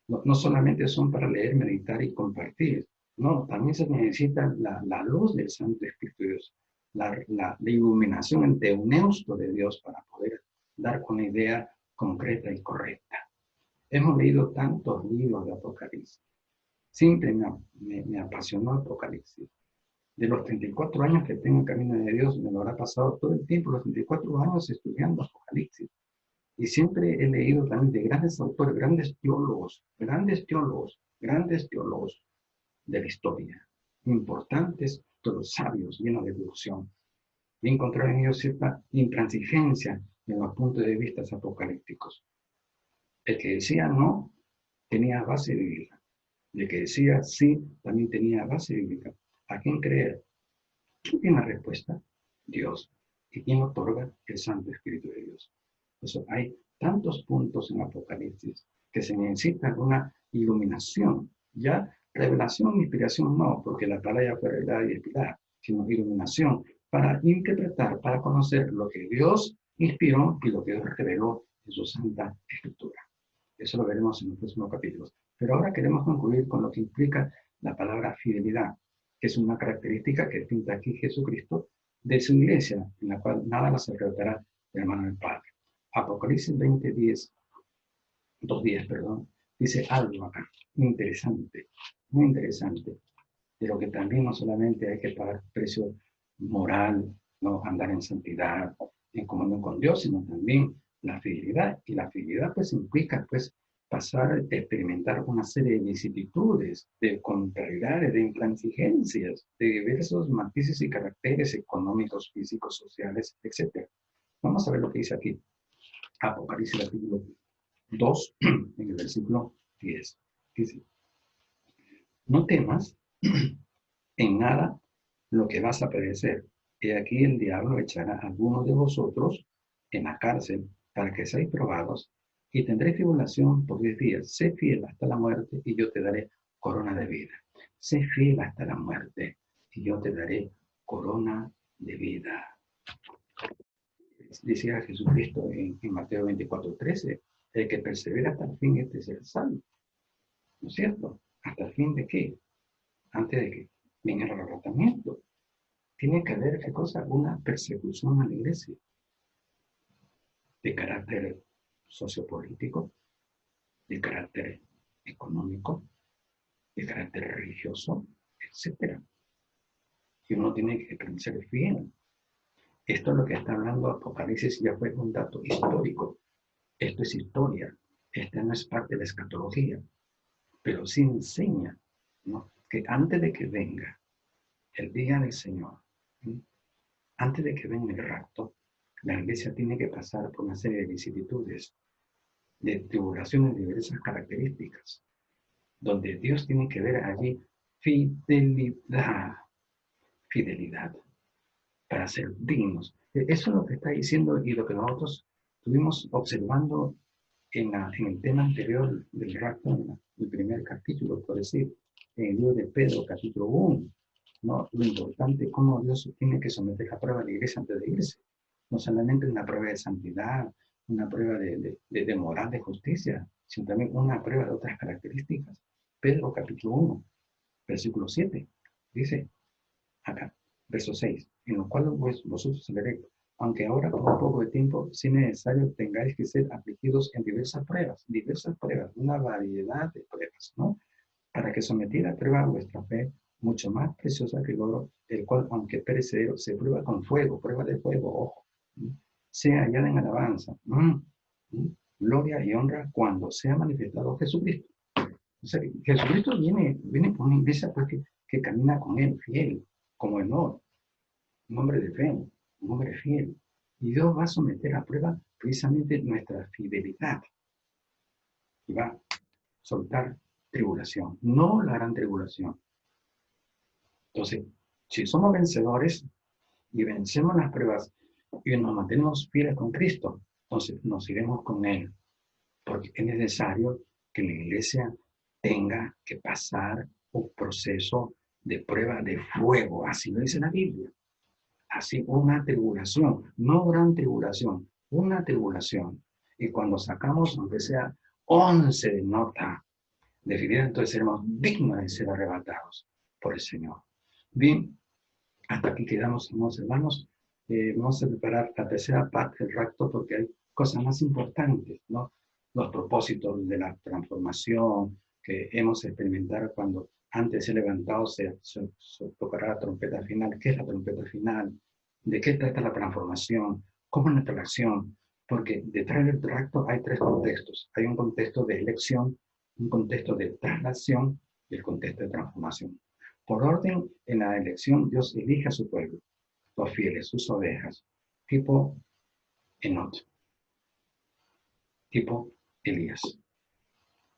no solamente son para leer, meditar y compartir, no, también se necesita la luz del Santo Espíritu de Dios, la iluminación, el teuneusto de Dios para poder dar una idea concreta y correcta. Hemos leído tantos libros de Apocalipsis. Siempre me apasionó Apocalipsis. De los 34 años que tengo en Camino de Dios, me lo habrá pasado todo el tiempo, los 34 años estudiando Apocalipsis. Y siempre he leído también de grandes autores, grandes teólogos de la historia, importantes, todos sabios, llenos de devoción. Y he encontrado en ellos cierta intransigencia en los puntos de vista apocalípticos. El que decía no tenía base bíblica. El que decía sí también tenía base bíblica. ¿A quién creer? ¿Quién tiene la respuesta? Dios. ¿Y quién otorga? El Santo Espíritu de Dios. Por eso hay tantos puntos en Apocalipsis que se necesita una iluminación. Ya revelación e inspiración no, porque la palabra fue revelada y inspirada, sino iluminación para interpretar, para conocer lo que Dios inspiró y lo que Dios reveló en su Santa Escritura. Eso lo veremos en los próximos capítulos. Pero ahora queremos concluir con lo que implica la palabra fidelidad, que es una característica que pinta aquí Jesucristo de su iglesia, en la cual nada la secretará de la mano del Padre. Apocalipsis 20:10, 2:10, perdón, dice algo acá, interesante, muy interesante, de lo que también no solamente hay que pagar precio moral, no andar en santidad, en comunión con Dios, sino también la fidelidad. Y la fidelidad pues implica pues pasar a experimentar una serie de vicisitudes, de contrariedades, de intransigencias, de diversos matices y caracteres económicos, físicos, sociales, etc. Vamos a ver lo que dice aquí. Apocalipsis capítulo 2, en el versículo 10. Dice, no temas en nada lo que vas a padecer. He aquí el diablo echará a algunos de vosotros en la cárcel para que seáis probados y tendréis tribulación por 10 días. Sé fiel hasta la muerte y yo te daré corona de vida. Sé fiel hasta la muerte y yo te daré corona de vida. Decía Jesucristo en Mateo 24:13, el que persevera hasta el fin, este será salvo. ¿No es cierto? ¿Hasta el fin de qué? Antes de que venga el arrebatamiento. Tiene que haber, ¿qué cosa? Una persecución a la iglesia de carácter sociopolítico, de carácter económico, de carácter religioso, etc. Y uno tiene que ser fiel. Esto es lo que está hablando Apocalipsis, ya fue un dato histórico. Esto es historia. Esta no es parte de la escatología, pero sí enseña, ¿no?, que antes de que venga el día del Señor, ¿sí?, antes de que venga el rapto, la iglesia tiene que pasar por una serie de vicisitudes, de tribulaciones de diversas características, donde Dios tiene que ver allí fidelidad, fidelidad, para ser dignos. Eso es lo que está diciendo y lo que nosotros estuvimos observando en el tema anterior del rapto, en el primer capítulo, por decir, en el libro de Pedro, capítulo 1, ¿no? Lo importante, cómo Dios tiene que someter a prueba a la iglesia antes de irse. No solamente una prueba de santidad, una prueba de moral, de justicia, sino también una prueba de otras características. Pedro, capítulo 1, versículo 7, dice acá, verso 6, en lo cual pues, vosotros seréis, aunque ahora con un poco de tiempo, si necesario, tengáis que ser afligidos en diversas pruebas, una variedad de pruebas, ¿no? Para que sometida a prueba vuestra fe, mucho más preciosa que el oro, el cual, aunque perecedero, se prueba con fuego, prueba de fuego, ojo, ¿sí?, sea hallada en alabanza, gloria y honra cuando sea manifestado Jesucristo. O sea, Jesucristo viene con una iglesia pues, que camina con él, fiel, como Enoch, un hombre de fe, un hombre fiel. Y Dios va a someter a prueba precisamente nuestra fidelidad. Y va a soltar tribulación, no la gran tribulación. Entonces, si somos vencedores y vencemos las pruebas y nos mantenemos fieles con Cristo, entonces nos iremos con Él, porque es necesario que la iglesia tenga que pasar un proceso de prueba de fuego, así lo dice la Biblia. Así una tribulación, no gran tribulación, una tribulación. Y cuando sacamos, aunque sea 11 de nota, definitivamente entonces seremos dignos de ser arrebatados por el Señor. Bien, hasta aquí quedamos, hermanos. Vamos a preparar la tercera parte del rapto porque hay cosas más importantes, ¿no? Los propósitos de la transformación que hemos experimentado cuando antes de ser levantado se tocará la trompeta final. ¿Qué es la trompeta final? ¿De qué trata la transformación? ¿Cómo es nuestra elección? Porque detrás del rapto hay tres contextos. Hay un contexto de elección, un contexto de traslación y el contexto de transformación. Por orden, en la elección, Dios elige a su pueblo, los fieles, sus ovejas, tipo Enoch, tipo Elías.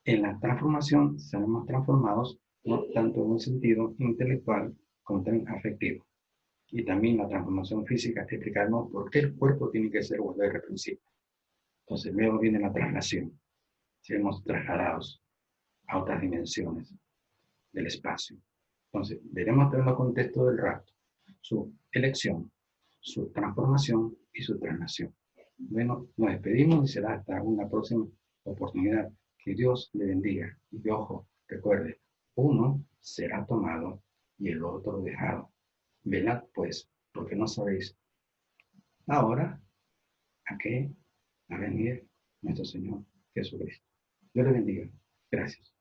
En la transformación seremos transformados, no tanto en un sentido intelectual como también afectivo. Y también la transformación física, explicarnos por qué el cuerpo tiene que ser guardado irreprensible. Entonces luego viene la traslación. Seremos trasladados a otras dimensiones del espacio. Entonces, veremos en el contexto del rapto, su elección, su transformación y su traslación. Bueno, nos despedimos y será hasta una próxima oportunidad. Que Dios le bendiga. Y ojo, recuerde, uno será tomado y el otro dejado. Velad pues, porque no sabéis ahora a qué va a venir nuestro Señor Jesucristo. Dios le bendiga. Gracias.